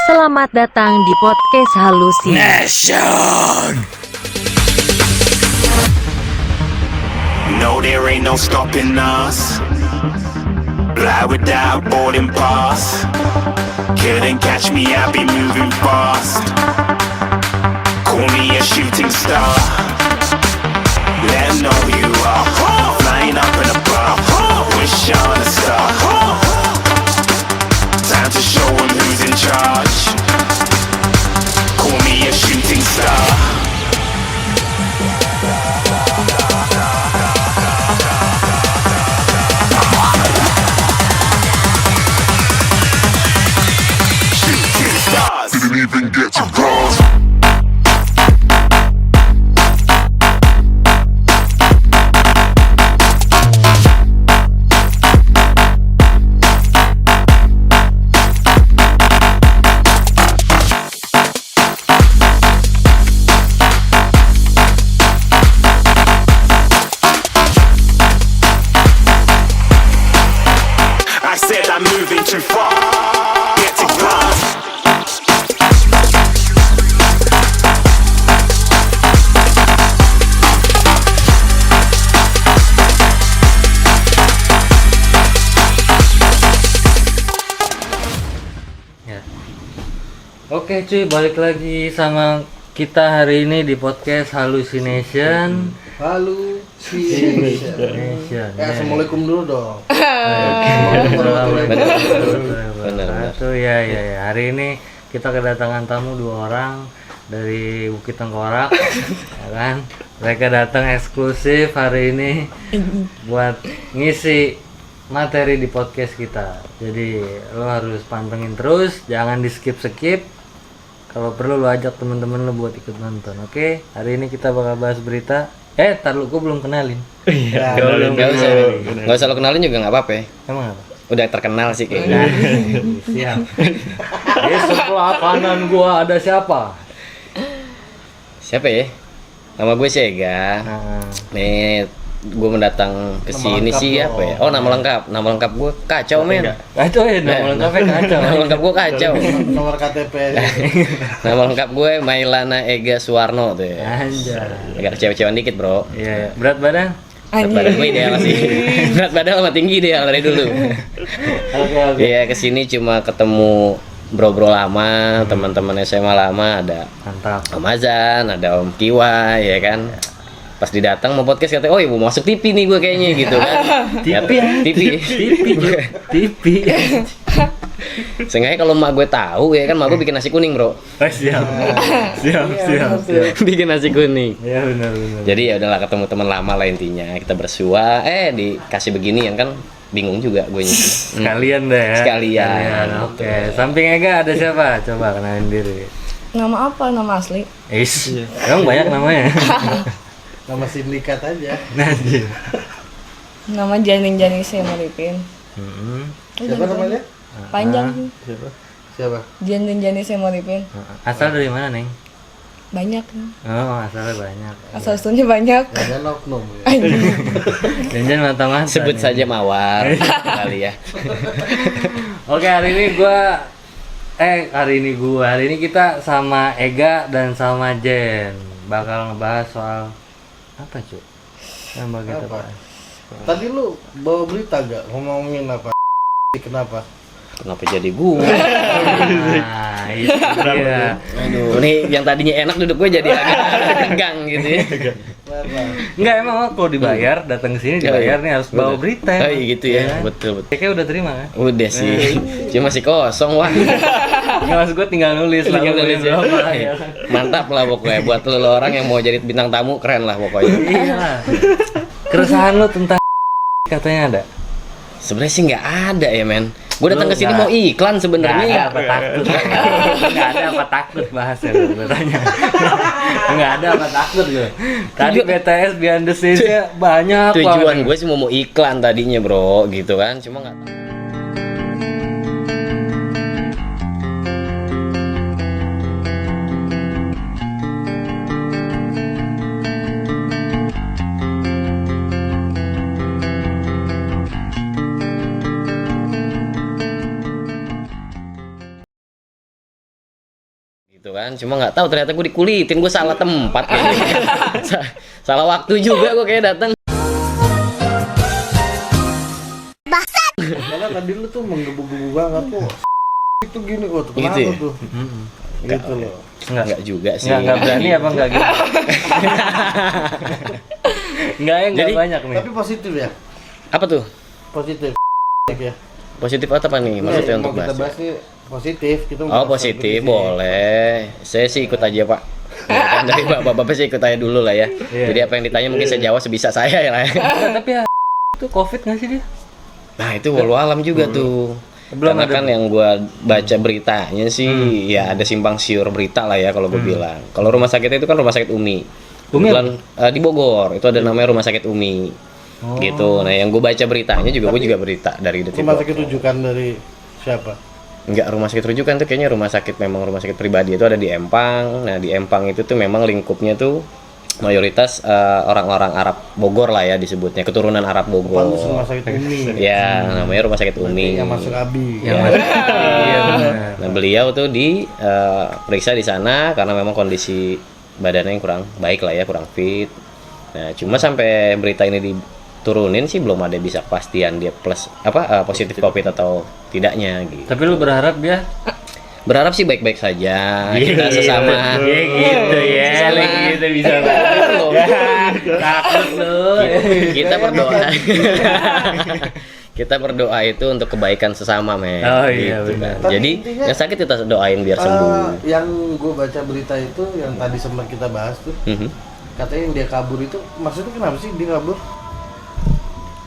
Selamat datang di podcast Halusi Nation. No, there ain't no stopping us. Fly without boarding pass. Couldn't catch me, I'll be moving fast. Call me a shooting star. Let 'em know who you are. Flying up in a bar. Wish on a star. Time to show 'em who's in charge. Call me a shooting star. Shooting stars. Didn't even get to cross. I said I'm moving too far. Get to class. Ya. Oke cuy, balik lagi sama kita hari ini di podcast Hallucination. Halusination. Assalamualaikum dulu dong. Benar. Ya. Hari ini kita kedatangan tamu 2 orang dari Bukit Tengkorak, ya kan? Mereka datang eksklusif hari ini buat ngisi materi di podcast kita. Jadi lo harus pantengin terus, jangan di skip. Kalau perlu lo ajak temen-temen lo buat ikut nonton. Oke, hari ini kita bakal bahas berita. Tar lu, gue belum kenalin. Ya, Nggak usah lo kenalin juga nggak apa-apa. Emang apa? Udah terkenal sih kayaknya. Siap. Di sebelah kanan gua ada siapa? Siapa ya? Nama gue Sega. Nah, Nih, gue mendatang ke sini lengkap sih dong. apa ya? Oh, nama lengkap. Nama lengkap gue kacau, men. kacau ya, nama lengkapnya kacau. Nama lengkap gue kacau. Nomor KTP. Nama lengkap gue Mailana Ega Suwarno tuh ya. Anjay. Agak cewek-cewekan dikit, bro. Iya. Berat badan? Berat badan gue ideal sih. Berat badan sama tinggi ideal dari dulu. Oke. Iya, kesini cuma ketemu bro-bro lama, teman-teman SMA lama, ada Mantap. Om Azan, ada Om Kiwa, ya kan. Pas didatang mau podcast katanya, oh ibu masuk TV nih gue kayaknya gitu kan. TV. Seenggaknya kalau emak gue tahu ya kan, emak gue bikin nasi kuning, bro. Siap. Bikin nasi kuning. Iya benar. Jadi ya udahlah, ketemu teman lama lah intinya. Kita bersua, dikasih begini yang kan bingung juga gue. Sekalian deh ya. Sekalian. Oke. Samping Ega ada siapa? Coba kenalin diri. Nama apa? Nama asli? Emang banyak namanya. Nama sindikat aja. Najib. Nama Janing saya Maripin. Siapa namanya? Panjang sih. Siapa? Janing saya Maripin. Asal dari mana, Neng? Banyak. Oh, asalnya banyak. Asal usulnya banyak. Jangan oknum ya. Jangan mata-mata. Sebut nih. saja Mawar kali ya. Oke, hari ini kita sama Ega dan sama Jen bakal ngebahas soal apa, Cuk? Yang bakal kita Apa? bahas. Tadi lu bawa berita gak? Ngomongin apa? Kenapa? Kenapa jadi gue? Nah, itu dia. Aduh, nih yang tadinya enak duduk gue jadi agak tegang gitu ya. Kenapa? Enggak, emang kalau dibayar, datang ke sini dibayar nih harus bawa berita. Oh iya gitu ya, kan? betul. Kayaknya udah terima kan? Udah sih, cuma masih kosong wah. Enggak, maksud gue tinggal nulis lah. Tinggal nulis ya. Berapa, ya. Mantap lah pokoknya, buat lo orang yang mau jadi bintang tamu keren lah pokoknya. Iya lah. Keresahan lo tentang katanya ada? Sebenarnya sih nggak ada ya men. Gue datang Lu ke sini nggak- mau iklan Nggak ada sebenarnya. apa takut. Nggak ada apa takut bahasnya gue tanya. Nggak ada apa takut gue. Tadi BTS behind the scenes-nya banyak Tujuan banget. gue sih mau iklan tadinya bro, gitu kan. Cuma nggak. gitu kan. Cuma nggak tahu ternyata gue dikulitin, gue salah tempat kayaknya. Salah waktu juga gue kayak datang. Karena tadi lu tuh menggebu-gebu banget tuh. Itu gini tuh, Gitu kenapa ya? tuh? Gitu loh. Enggak juga sih. Nggak berani apa nggak gitu? Nggak Jadi, banyak nih. Tapi positif ya? Apa tuh? Positif ya. Positif apa nih maksudnya Yang untuk mau kita bahas? bahas nih positif. Kita mau Oh bahas positif positif. boleh. Saya sih ikut aja Pak. Ya, kan dari bapak-bapak sih ikut aja dulu lah ya. Iya. Jadi apa yang ditanya mungkin saya jawab sebisa saya ya lah. Tapi ya itu COVID nggak sih dia? Nah itu walau alam juga tuh. Belum Karena ada kan yang gua baca beritanya sih ya ada simpang siur berita lah ya kalau gue bilang. Kalau rumah sakit itu kan rumah sakit Umi. Kebetulan di Bogor itu ada namanya rumah sakit Umi. Gitu. Nah yang gue baca beritanya juga gue juga berita dari Detik. Rumah sakit rujukan dari siapa? Enggak, rumah sakit rujukan tuh kayaknya rumah sakit memang rumah sakit pribadi itu ada di Empang. Nah di Empang itu tuh memang lingkupnya tuh mayoritas orang-orang Arab Bogor lah ya disebutnya, keturunan Arab Bogor. Pantes rumah sakit Umi. Ya, namanya rumah sakit Umi. Yang masuk Abi. Yang Ya. Iya benar. Nah beliau tuh periksa di sana karena memang kondisi badannya yang kurang baik lah ya, kurang fit. Nah cuma sampai berita ini diturunin sih belum ada bisa kepastian dia positif COVID atau tidaknya gitu. Tapi lu berharap dia Berharap sih baik-baik saja kita sesama. gitu ya, gitu bisa banget loh. Takut lu. Kita berdoa. Kita berdoa itu untuk kebaikan sesama, men. Oh iya, Gitu benar. kan. Jadi Intinya, yang sakit kita doain biar sembuh. Yang gue baca berita itu yang tadi sempat kita bahas tuh, Mhm. katanya yang dia kabur itu maksudnya kenapa sih dia kabur?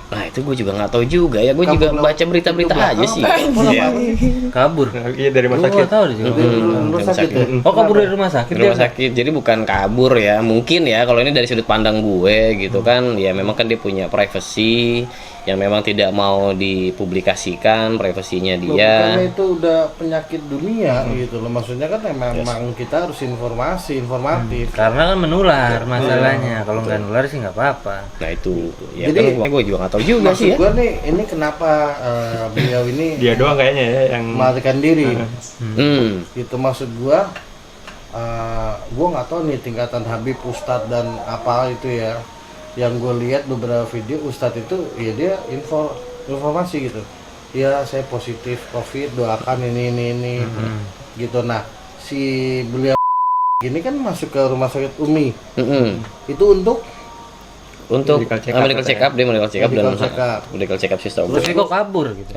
Nah itu gue juga nggak tahu juga ya. Gue juga Kabur baca berita-berita lewat aja pintu sih. belakang apa? Iya. Apa sih? Kabur. Iya dari rumah Gua sakit. nggak tahu deh. Dari Hmm, rumah rumah sakit sakit. ya? Oh kabur dari rumah sakit Rumah dia? sakit. Jadi bukan kabur ya. Mungkin ya kalau ini dari sudut pandang gue gitu kan. Ya memang kan dia punya privacy yang memang tidak mau dipublikasikan privasinya Loh, dia. bukannya itu udah penyakit dunia gitu loh. Maksudnya kan memang kita harus informatif. Karena kan menular masalahnya. Kalau nggak nular sih nggak apa-apa. Nah itu ya Jadi, kan gue juga nggak tahu juga Maksud sih ya. gue nih, ini kenapa beliau ini Dia doang kayaknya ya yang melarikan diri? Itu maksud gue nggak tahu nih tingkatan Habib, Ustadz dan apa itu ya. Yang gue lihat beberapa video Ustadz itu ya dia informasi gitu. Ya saya positif COVID, doakan ini gitu. Nah si beliau ini kan masuk ke rumah sakit Umi itu untuk Untuk medical check up, dia medical check up dan Medical check up. medical check up sistem. Terus kok kabur gitu.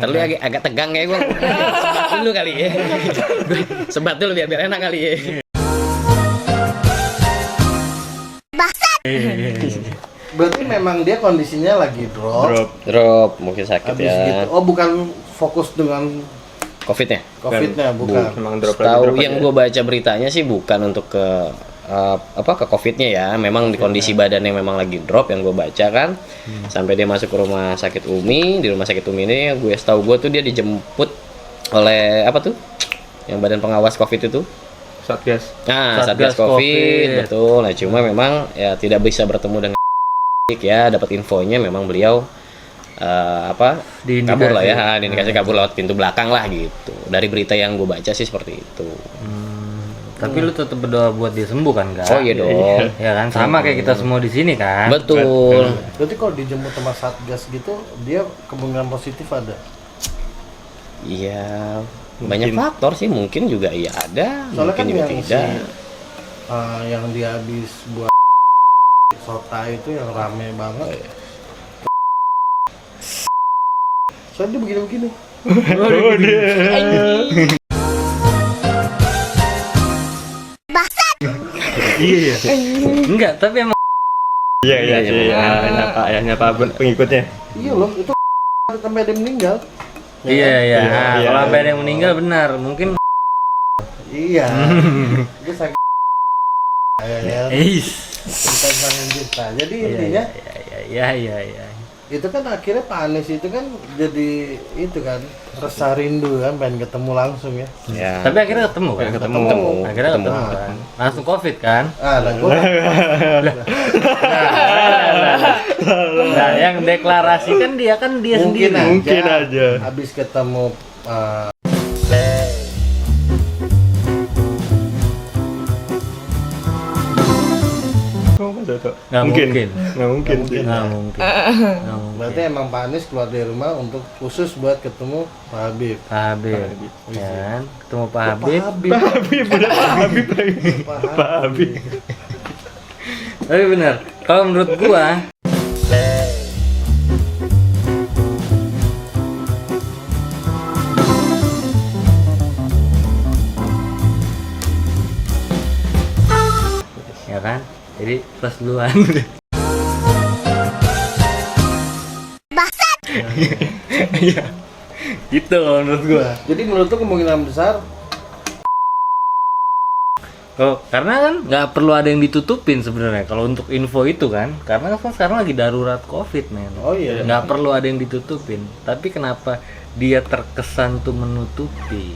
Terlalu agak tegang ya gue. Sebat dulu kali ya. Sebat dulu biar enak kali ya. berarti memang dia kondisinya lagi drop. Drop mungkin sakit Habis ya. gitu. Oh bukan fokus dengan Covid-nya. COVID-nya bukan. memang drop Tahu yang gue baca beritanya sih bukan untuk ke ke Covid-nya ya. Memang di kondisi badannya memang lagi drop yang gue baca kan. Sampai dia masuk ke rumah sakit Umi. Di rumah sakit Umi ini gue tahu gue tuh dia dijemput oleh apa tuh? Yang badan pengawas Covid itu. Satgas. Nah, Satgas Satgas COVID, Covid. betul. Nah, cuma memang ya tidak bisa bertemu dengan ya, dapat infonya memang beliau Diindikasi. kabur lah ya, diindikasi kabur lewat pintu belakang lah gitu. Dari berita yang gue baca sih seperti itu. Tapi lu tetap berdoa buat dia sembuh kan, Kak? Oh iya dong. Ya kan sama kayak kita semua di sini kan. Betul. Berarti kalau dijemput sama Satgas gitu dia kemungkinan positif ada. Iya, banyak faktor sih, mungkin juga iya ada, Soalnya mungkin kan juga yang tidak. yang dia habis buat Sota itu yang rame banget. Soalnya dia begini-begini. Iya. Enggak, tapi emang Iya iya sih. Ayahnya Pak pengikutnya. Iya loh, itu sampai ada yang meninggal. iya iya. Nah, iya. kalau sampai ada yang meninggal benar, mungkin Iya. Itu sakit. Ya, kita tentang kita. Jadi intinya iya. itu kan akhirnya Pak Anies itu kan jadi itu kan rasa rindu kan pengen ketemu langsung ya. Ya. Tapi akhirnya ketemu kan? Ketemu. Akhirnya ketemu kan? Langsung Covid kan? Lah gua Nah, yang deklarasikan dia kan dia mungkin sendiri. Mungkin aja. habis ketemu Nggak mungkin. Nggak mungkin sih. Nggak mungkin. Nggak mungkin. Berarti emang Pak Anies keluar dari rumah untuk khusus buat ketemu Pak Habib. Pak Habib, ya kan? Ketemu Pak Habib. Pak Habib, udah Pak Habib lagi. Pak Habib. Tapi benar, kalau menurut gua ya kan? Jadi plus duluan. Iya. Gitu kalau menurut gua. Jadi menurut tuh kemungkinan besar Karena kan nggak perlu ada yang ditutupin sebenarnya kalau untuk info itu kan, karena kan sekarang lagi darurat COVID men. Oh iya. Nggak perlu ada yang ditutupin. Tapi kenapa dia terkesan tuh menutupi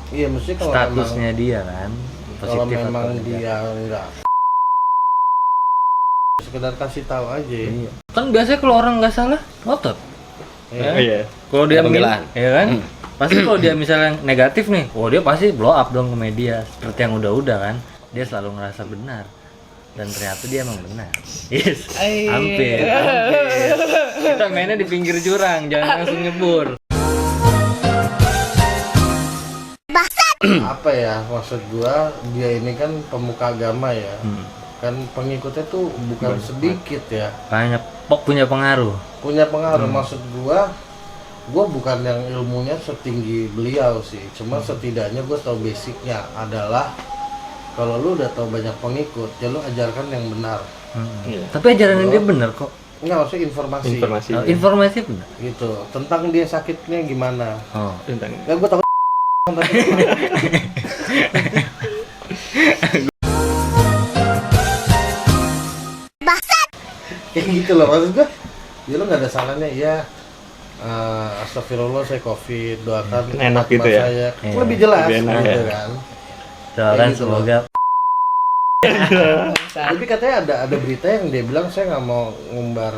iya mesti kalau statusnya dia kan? kalau Positif memang atau negatif. dia enggak sekedar kasih tahu aja. Iya. Kan biasanya kalau orang nggak salah ngotot. Ya? Iya. Kalau dia Pembelaan. ya kan? Pasti kalau dia misalnya negatif nih, oh dia pasti blow up dong ke media seperti yang udah-udah kan. Dia selalu ngerasa benar. Dan ternyata dia emang benar. Yes. Hampir. Kita mainnya di pinggir jurang, jangan langsung nyebur. Apa ya maksud gua, dia ini kan pemuka agama ya. Kan pengikutnya tuh bukan sedikit ya. Banyak punya pengaruh. Punya pengaruh. Maksud gua bukan yang ilmunya setinggi beliau sih, cuma setidaknya gua tahu basicnya adalah kalau lu udah tahu banyak pengikut, ya lu ajarkan yang benar. Iya. Tapi ajarannya dia benar kok. Enggak, maksudnya informasi. Informasi. Informasi benar. Gitu. Tentang dia sakitnya gimana. Oh. Tentang Ya gua takut kayak gitu loh maksud gua. Ya lu nggak ada salahnya ya. Astagfirullah saya COVID, doakan Enak teman gitu ya? saya. Iya. Lebih jelas Lebih enak gitu ya? kan. Doakan gitu semoga Tapi katanya ada berita yang dia bilang saya nggak mau ngumbar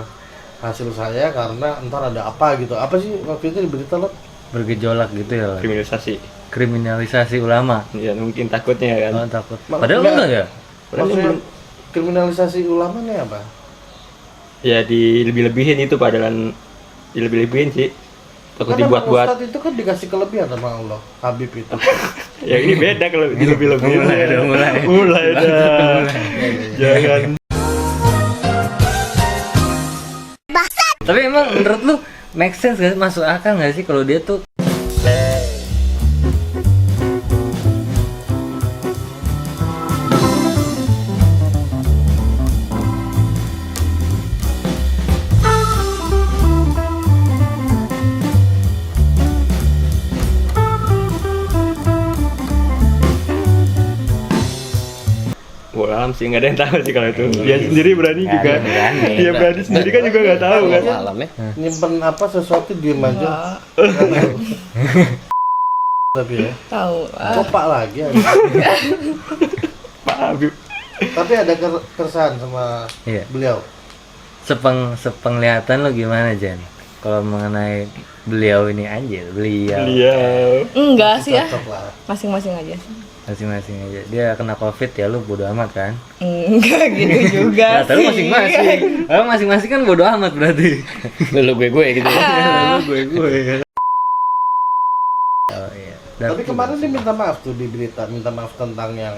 hasil saya karena ntar ada apa gitu. Apa sih waktu itu di berita lo? bergejolak gitu ya. kriminalisasi. Kriminalisasi ulama. Iya, mungkin takutnya kan. Oh, takut. Padahal enggak ya? Maksudnya kriminalisasi ulama nih apa? Ya di lebih-lebihin itu padahal dilebih-lebihin sih. Takut Karena dibuat-buat. Ustadz itu kan dikasih kelebihan sama Allah, Habib itu. Ya ini beda kalau dilebih-lebihin. Mulai. Mulai dah. Jangan. Tapi emang menurut lu make sense gak sih? Masuk akal gak sih kalau dia tuh Alam sih nggak ada yang tahu sih kalau itu. Dia sendiri berani Nggak juga. ada yang berani. Dia berani sendiri kan juga nggak tahu kan. Alam ya. Nyimpen apa sesuatu diem aja. Tapi ya, Tahu. kok Pak lagi ya? Pak Habib. Tapi ada keresahan sama Iya. beliau. sepenglihatan lo gimana Jen? Kalau mengenai beliau ini anjir, beliau Enggak sih ya. Cocok lah. Masing-masing aja sih. masing-masing aja. Dia kena COVID ya lu bodo amat kan? Enggak gitu juga Nah, tapi sih. masing-masing. Kalau masing-masing kan bodo amat berarti. Lu gue gitu ya. Lu gue kan. Oh iya. Tapi kemarin dia minta maaf tuh di berita, minta maaf tentang yang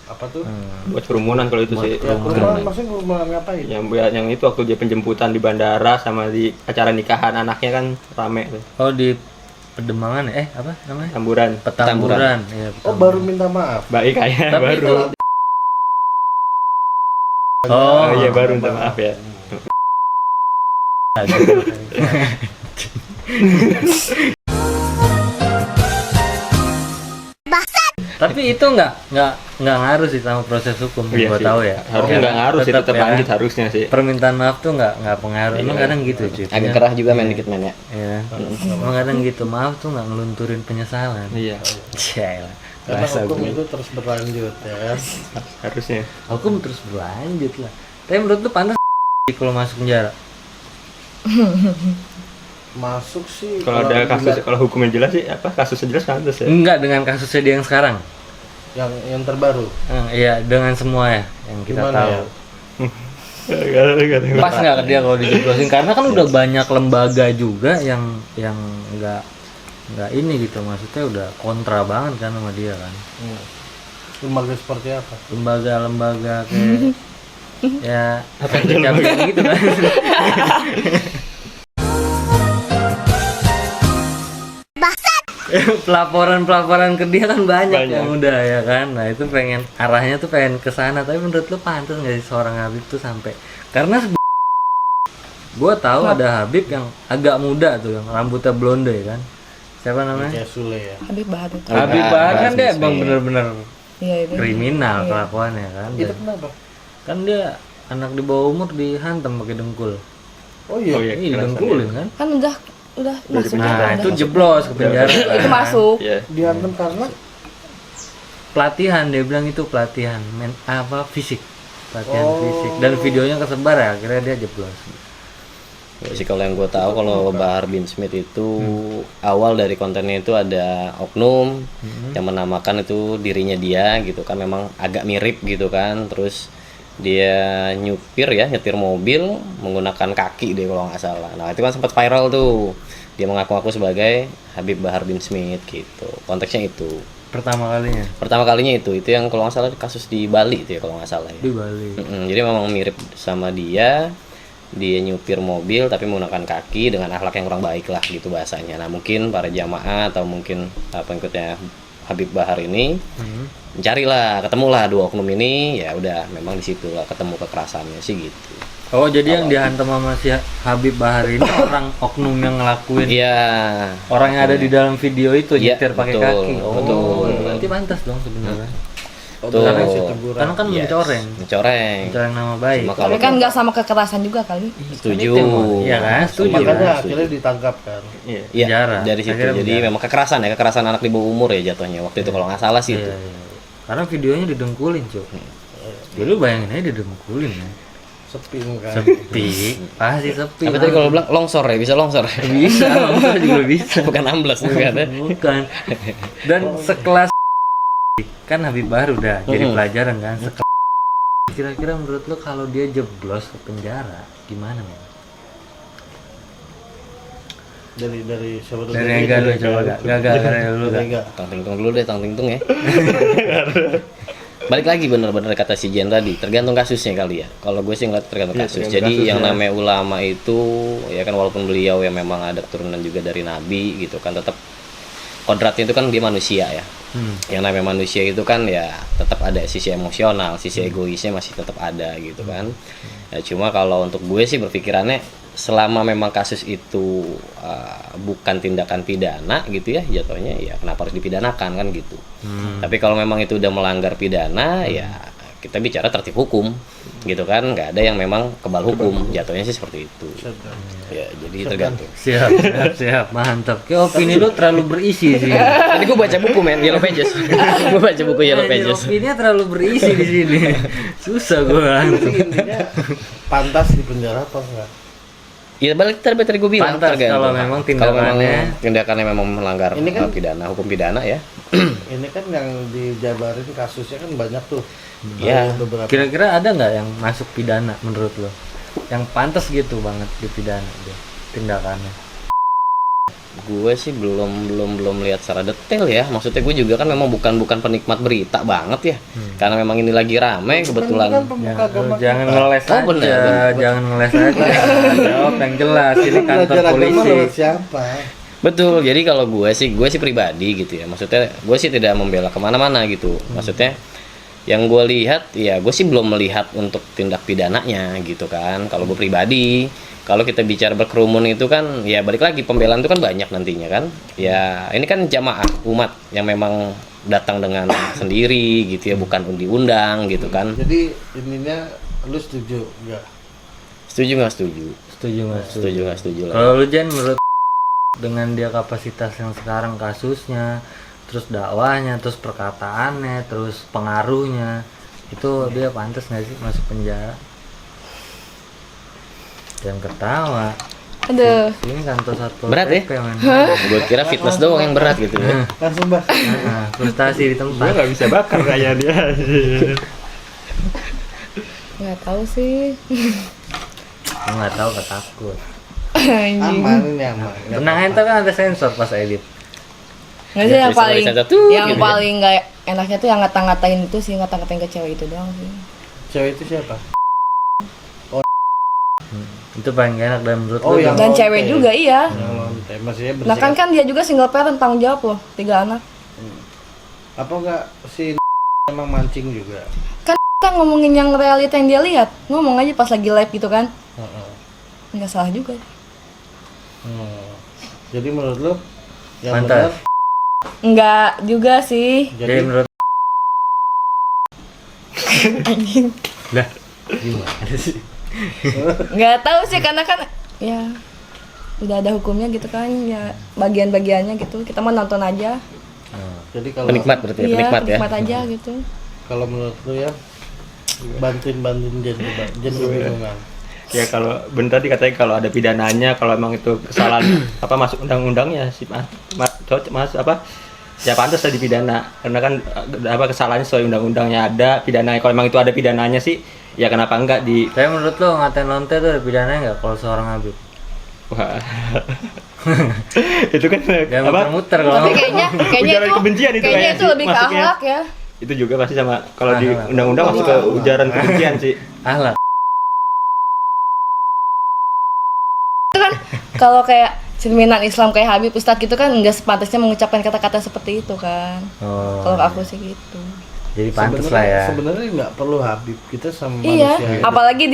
apa tuh? buat kerumunan kalau itu sih. Ya, kerumunan, maksudnya kerumunan ngapain? Yang itu waktu dia penjemputan di bandara sama di acara nikahan anaknya kan rame tuh. Oh di Pedemangan apa namanya? Tamburan. Petamburan. Iya, Oh baru minta maaf. Baik kayak Tapi baru. itu- Oh iya baru minta maaf ya. Tapi itu nggak ngaruh sih sama proses hukum yang Iya gua sih. tahu ya. Harusnya nggak ngaruh sih, tetap ya. lanjut harusnya sih. Permintaan maaf tuh nggak pengaruh. Emang Iya. kadang gitu cuy. Agak kerah juga main dikit main ya. Iya. Emang kadang gitu, maaf tuh nggak ngelunturin penyesalan. Iya, Cialah. Karena Bahasa hukum gue. itu terus berlanjut ya kan. harusnya. Hukum terus berlanjut lah. Tapi menurut lu pantas kalau masuk penjara? Masuk sih. Kalau ada kasus, dilihat kalau hukumnya jelas sih apa kasusnya jelas pantas ya. Enggak dengan kasusnya dia yang sekarang. yang terbaru. Iya dengan semua ya yang kita Gimana tahu. ya? Pas nggak ke dia kalau dijeblosin? Karena kan udah banyak lembaga juga yang nggak ini gitu, maksudnya udah kontra banget kan sama dia kan. Lembaga seperti apa? Lembaga kayak ya capek gitu kan. Pelaporan ke dia kan banyak yang udah ya kan. Nah itu arahnya tuh pengen ke sana. Tapi menurut lu pantas nggak sih seorang Habib tuh sampai, karena gue tahu ada Habib yang agak muda tuh yang rambutnya blonde ya kan. Siapa namanya? Kayak Sule ya. Habib Bahar itu. Habib Bahar kan dia Smith. bang bener-bener Iya itu. kriminal kelakuannya kan. Itu kenapa? Kan dia anak di bawah umur dihantam pakai dengkul. Oh iya. Iya dengkulin kan. Kan udah masuk. Nah itu jeblos ke penjara. Itu masuk. Iya. Dihantam karena Pelatihan, dia bilang itu pelatihan fisik, pelatihan fisik, dan videonya kesebar ya, akhirnya dia jeblos. Ya sih kalau yang gue tahu kalau Bahar bin Smith itu awal dari kontennya itu ada oknum yang menamakan itu dirinya dia gitu kan, memang agak mirip gitu kan, terus dia nyetir mobil menggunakan kaki deh kalau nggak salah. Nah itu kan sempat viral tuh, dia mengaku-ngaku sebagai Habib Bahar bin Smith gitu, konteksnya itu Pertama kalinya itu yang kalau nggak salah kasus di Bali itu ya kalau nggak salah ya. di Bali. Jadi memang mirip sama dia nyupir mobil tapi menggunakan kaki dengan akhlak yang kurang baik lah gitu bahasanya. Nah mungkin para jamaah atau mungkin pengikutnya Habib Bahar ini mencarilah, ketemulah dua oknum ini, ya udah memang di situ lah ketemu kekerasannya sih gitu. Oh jadi yang dihantam sama si Habib Bahar ini orang oknum yang ngelakuin, Iya. orang yang ada di dalam video itu Iya, nyetir pakai betul, kaki. Oh betul. berarti pantas dong sebenarnya. Tuh. Karena kan Yes, mencoreng nama baik. Cuma Tapi kalau kan nggak sama kekerasan juga kali. setuju. Iya kan, setuju. makanya kan? akhirnya ditangkap kan. Iya. Iya, penjara. dari situ. Akhirnya Jadi penjara. memang kekerasan anak di bawah umur ya jatuhnya waktu itu kalau nggak salah sih itu. Iya, iya. Karena videonya didengkulin cuy. Dulu bayangin aja didengkulin ya. Sepi kan. Sepi, pasti sepi. Tapi tadi kalau bilang longsor ya, bisa longsor. bisa, longsor juga bisa. Bukan amblas juga ada. Bukan. Dan sekelas kan Habib Bahar udah jadi pelajaran kan. Kira-kira menurut lo kalau dia jeblos ke penjara gimana men? Dari siapa dulu? Dari Ega dulu coba gak dulu Dari gak. Ega. Tang ting tung dulu deh, tang ting tung ya. Balik lagi bener-bener kata si Jen tadi, tergantung kasusnya kali ya. Kalau gue sih ngeliat tergantung kasus. Jadi yang namanya ulama itu ya kan walaupun beliau yang memang ada keturunan juga dari Nabi gitu kan, tetap kodratnya itu kan dia manusia ya. Yang namanya manusia itu kan ya tetap ada sisi emosional, sisi egoisnya masih tetap ada gitu kan. Ya, cuma kalau untuk gue sih berpikirannya selama memang kasus itu bukan tindakan pidana gitu ya jatuhnya, ya kenapa harus dipidanakan kan gitu. Tapi kalau memang itu udah melanggar pidana ya kita bicara tertib hukum gitu kan, nggak ada yang memang kebal hukum, jatuhnya sih seperti itu. Ya jadi tergantung. Siap, mantap. Kayak opini lu terlalu berisi sih. Tadi gue baca buku men, Yellow Pages. Gue baca buku Yellow Pages. Opininya terlalu berisi di sini. Susah gue Tapi intinya pantas di penjara apa enggak? Ya balik tadi gue bilang Pantas tergantung. kalau memang Kalau memang tindakannya- tindakannya memang melanggar Ini kan- pidana, hukum pidana ya. Ini kan yang dijabarin kasusnya kan banyak tuh. Iya. Ada beberapa. Kira-kira ada nggak yang masuk pidana menurut lo? Yang pantas gitu banget dipidana dia tindakannya. Gue sih belum lihat secara detail ya. Maksudnya gue juga kan memang bukan penikmat berita banget ya. Karena memang ini lagi rame kebetulan. Kan pemuka agama Jangan kita. ngeles Oh, aja, benar. jangan ngeles aja. Jawab yang jelas. Ini kantor Belajar agama polisi. lewat siapa? Betul. Jadi kalau gue sih pribadi gitu ya. Maksudnya gue sih tidak membela kemana-mana gitu. Maksudnya yang gue lihat ya gue sih belum melihat untuk tindak pidananya gitu kan. Kalau gue pribadi, kalau kita bicara berkerumun itu kan ya balik lagi pembelaan itu kan banyak nantinya kan. Ya ini kan jamaah umat yang memang datang dengan sendiri gitu ya, bukan diundang gitu kan. Jadi ininya lu setuju enggak? Setuju nggak setuju? Setuju nggak? Setuju nggak setuju lah. Kalau lu Jen, menurut dengan dia kapasitas yang sekarang kasusnya, terus dakwahnya, terus perkataannya, terus pengaruhnya, itu dia pantas nggak sih masuk penjara? Jangan ketawa. Aduh. Ini kantor satpol Berat ya? PP, men. Gue kira fitness doang yang berat gitu ya. Langsung bah. Nah, frustasi di Gue tempat. nggak bisa bakar kayak dia. Nggak tahu sih. Gue nggak tahu, ketakut. Anjing. Aman ini aman. Tenang ente kan ada sensor pas edit. Nggak sih yang Bisa paling tulisan satu, yang gitu ya. paling nggak enaknya tuh yang ngata-ngatain itu sih, ngata-ngatain ke cewek itu doang sih. Cewek itu siapa? Itu paling gak enak dan menurut Oh, lu yang Dan lonte. cewek juga iya. Yang lonte maksudnya Nah bersih. kan dia juga single parent, tanggung jawab loh, 3 anak. Apa enggak si emang mancing juga? Kan ngomongin yang realita yang dia lihat, ngomong aja pas lagi live gitu kan, Heeh. nggak salah juga. Jadi menurut lu yang Mantas. benar Nggak juga sih. jadi jadi menurut lah gimana sih? Nggak tahu sih karena kan ya udah ada hukumnya gitu kan, ya bagian-bagiannya gitu. Kita mau nonton aja. jadi kalau Penikmat berarti ya, Iya, penikmat ya. nikmat aja gitu. kalau menurut lu ya bantuin Jen coba. Jen kebingungan. Ya kalau bener tadi katanya kalau ada pidananya, kalau emang itu kesalahan apa masuk undang-undangnya sih mas apa ya pantas lah dipidana karena kan apa kesalahannya sesuai undang-undangnya ada pidananya. Kalau emang itu ada pidananya sih ya kenapa enggak di Tapi menurut lo ngatain lonte tuh ada pidananya nggak kalau seorang Habib? wah. Itu kan Jangan apa muter-muter kalau Tapi ngomong. kayaknya Ujaran itu kebencian itu kayaknya kayaknya itu sih lebih ke masuknya. akhlak ya. itu juga pasti sama kalau di Ahlak. undang-undang masuk ke ujaran kebencian sih. Ahlak. Itu kan kalau kayak cerminan Islam kayak Habib Ustadz gitu kan nggak sepantasnya mengucapkan kata-kata seperti itu kan. Oh. Kalau aku sih gitu. Jadi pantas lah ya. Sebenarnya nggak perlu Habib, kita sama Iya, manusia. apalagi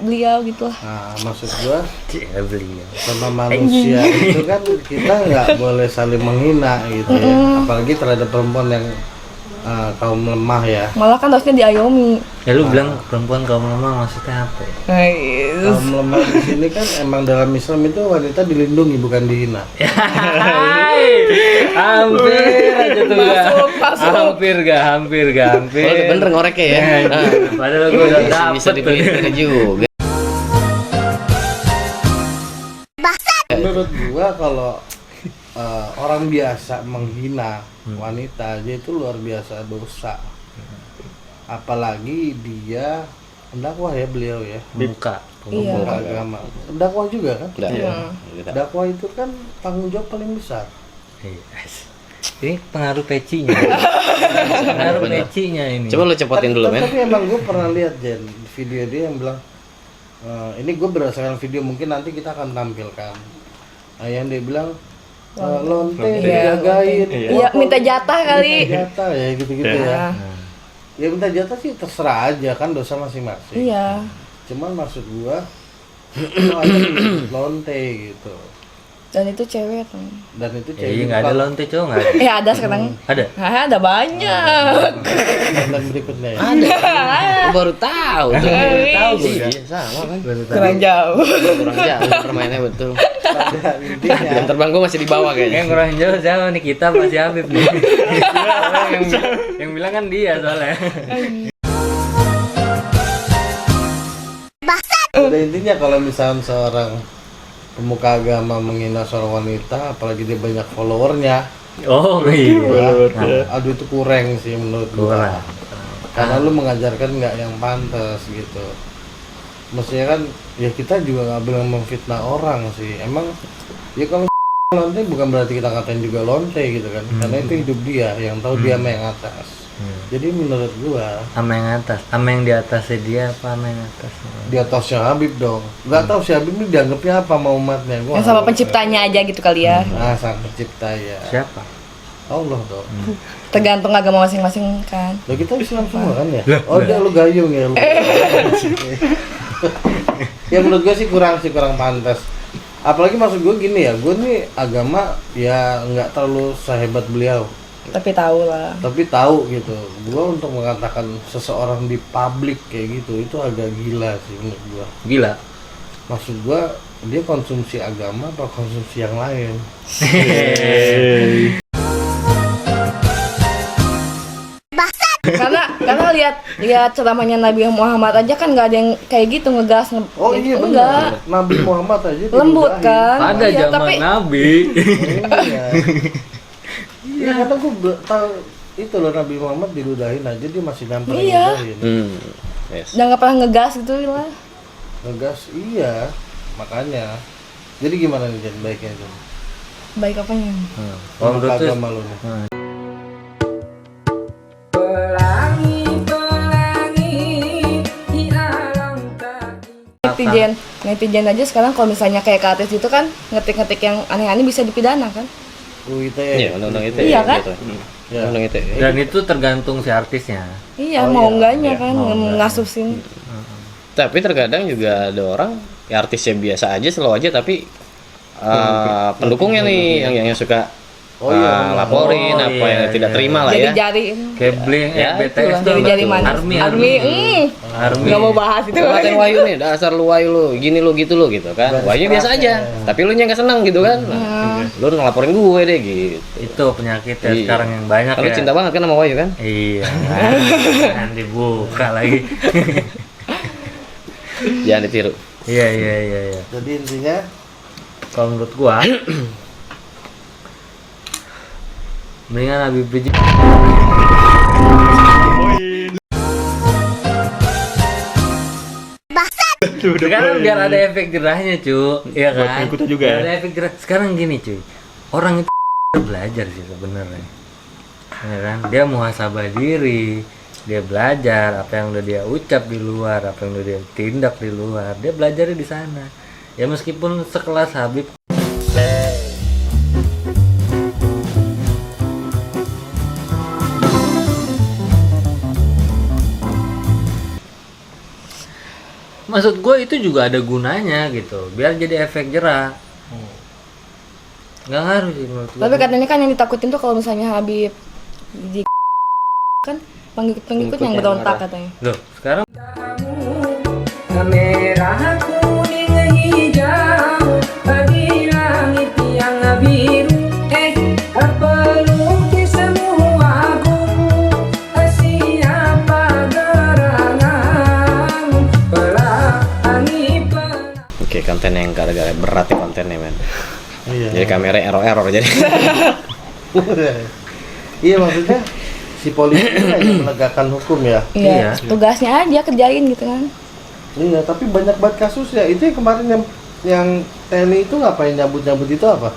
beliau gitu lah. Nah, maksud gua Cie, beliau. sama manusia itu kan kita nggak boleh saling menghina gitu ya. Apalagi terhadap perempuan yang kaum lemah ya. Malah kan harusnya diayomi. Ya lu bilang perempuan kaum lemah maksudnya apa ya? Kaum lemah di sini kan emang dalam Islam itu wanita dilindungi bukan dihina. Hampir aja tuh gak. Hampir gak. Oh, bener ngoreknya ya. Nah, Padahal gue udah bisa dapet tuh. dipilih juga. Menurut gua kalau orang biasa menghina wanita aja itu luar biasa dosa. Apalagi dia pendakwah ya beliau ya. Buka. Iya. Pemuka agama. Pendakwah juga kan? Udah. Iya. Udah. Dakwah itu kan tanggung jawab paling besar. Ini pengaruh pecinya. Pengaruh pecinya ini. Coba lu cepotin dulu, men. Tapi emang gue pernah lihat Jen video dia yang bilang ini gue berdasarkan video mungkin nanti kita akan tampilkan. Yang dia bilang lonte dijagain. Iya, minta jatah kali. Minta jatah ya gitu-gitu ya. Ya minta jatah sih terserah aja kan dosa masing-masing. Iya. Cuman maksud gua itu ada lonte gitu. Dan itu cewek kan. Dan itu Ya, iya nggak ada kalau- lonte cowok nggak ada. Ada sekarang. Ada. Ada banyak. dan berikutnya ya. Gua baru tahu tuh. Tahu gue ya. Sama kan. Kurang jauh. Kurang jauh permainnya betul. Pada intinya Jam terbang gua masih di bawah kayaknya. Yang kurang jauh siapa nih, kita apa si Habib nih? yang bilang kan dia soalnya. pada intinya kalau misalnya seorang pemuka agama menghina seorang wanita apalagi dia banyak followernya Oh iya. aduh itu kurang sih menurut gua. Kurang. Karena lu mengajarkan nggak yang pantas gitu. Maksudnya kan ya kita juga nggak bilang memfitnah orang sih. Emang ya kalau lonte bukan berarti kita katain juga lonte gitu kan. Karena itu hidup dia yang tahu dia sama yang atas. Jadi menurut gua Sama yang atas, sama yang di atasnya dia apa sama yang atas? di atasnya Habib dong. Nggak tahu si Habib ini dianggapnya apa sama umatnya. Gua Yang nggak sama tahu. penciptanya aja gitu kali ya. Nah, sang pencipta ya. Siapa? Allah dong. Tergantung agama masing-masing kan. Loh kita Islam semua kan ya? Oh dia lu gayung ya lu. Ya menurut gue sih kurang pantas. Apalagi maksud gue gini ya, gue nih agama ya nggak terlalu sehebat beliau. Tapi tahu lah. Tapi tahu gitu. Gue untuk mengatakan seseorang di publik kayak gitu itu agak gila sih menurut gue. Gila. Maksud gue dia konsumsi agama atau konsumsi yang lain? karena lihat ceramahnya Nabi Muhammad aja kan nggak ada yang kayak gitu ngegas Oh iya enggak. benar. Nabi Muhammad aja Lembut diludahin. kan. Pada Iya, zaman tapi Nabi. Iya. Iya karena gue tahu itu loh Nabi Muhammad diludahin aja dia masih nampar Iya. diludahin. Yes. Jangan pernah ngegas gitu lah. Ngegas iya, makanya. Jadi gimana nih Jan baiknya itu? Baik apanya? Kalau menurut tuh agama lu nih. Netizen aja sekarang kalau misalnya kayak ke artis itu kan ngetik-ngetik yang aneh-aneh bisa dipidana kan? UITE. Iya, undang-undang itu. Iya kan? Ya. Undang itu. dan itu tergantung si artisnya. Iya, Oh, mau iya. enggaknya Iya, kan mau enggak. ngasusin. Tapi terkadang juga ada orang ya artisnya biasa aja, slow aja, tapi pendukungnya nih yang suka Oh, iya, benar. laporin Oh, apa iya, yang tidak iya. terima lah Jadi ya. jari Kayak Blink, Ya, BTS itulah. tuh jadi jari manis. Army. Army. Nggak mau bahas itu. Ngatain Wahyu nih, dasar lu Wahyu lu, gini lu gitu lu gitu kan. Wahyu biasa aja, tapi lu nya nggak seneng gitu kan. Nah, lu ngelaporin gue deh gitu. Itu penyakitnya Iya. sekarang yang banyak Lu ya. cinta banget kan sama Wahyu kan? Iya. Jangan dibuka lagi. Jangan ditiru. Iya. Jadi intinya Kalau menurut gua mendingan Habib Rizik. Sekarang biar ada efek jerahnya, cu. Iya Buat kan? pengikutnya juga Biar ya? ada efek jerah. Sekarang gini, cuy. Orang itu belajar sih sebenarnya. Ya kan? Dia muhasabah diri. Dia belajar apa yang udah dia ucap di luar, apa yang udah dia tindak di luar. Dia belajarnya di sana. Ya meskipun sekelas Habib. Maksud gue itu juga ada gunanya gitu, biar jadi efek jerah. Nggak ngaruh sih menurut gue. Tapi katanya kan yang ditakutin tuh kalau misalnya Habib di kan pengikut yang berontak katanya. Loh, sekarang Merah kuning hijau di langit yang biru pelukis semua guru siapa gerangan pelangi Oke, konten yang gara-gara berat ya kontennya men. iya. Jadi kamera error jadi. Iya maksudnya si polisi ini hanya menegakkan hukum ya. Iya, tugasnya aja kerjain gitu kan. Iya, tapi banyak banget kasus ya. Itu yang kemarin yang TNI itu ngapain nyabut-nyabut itu apa?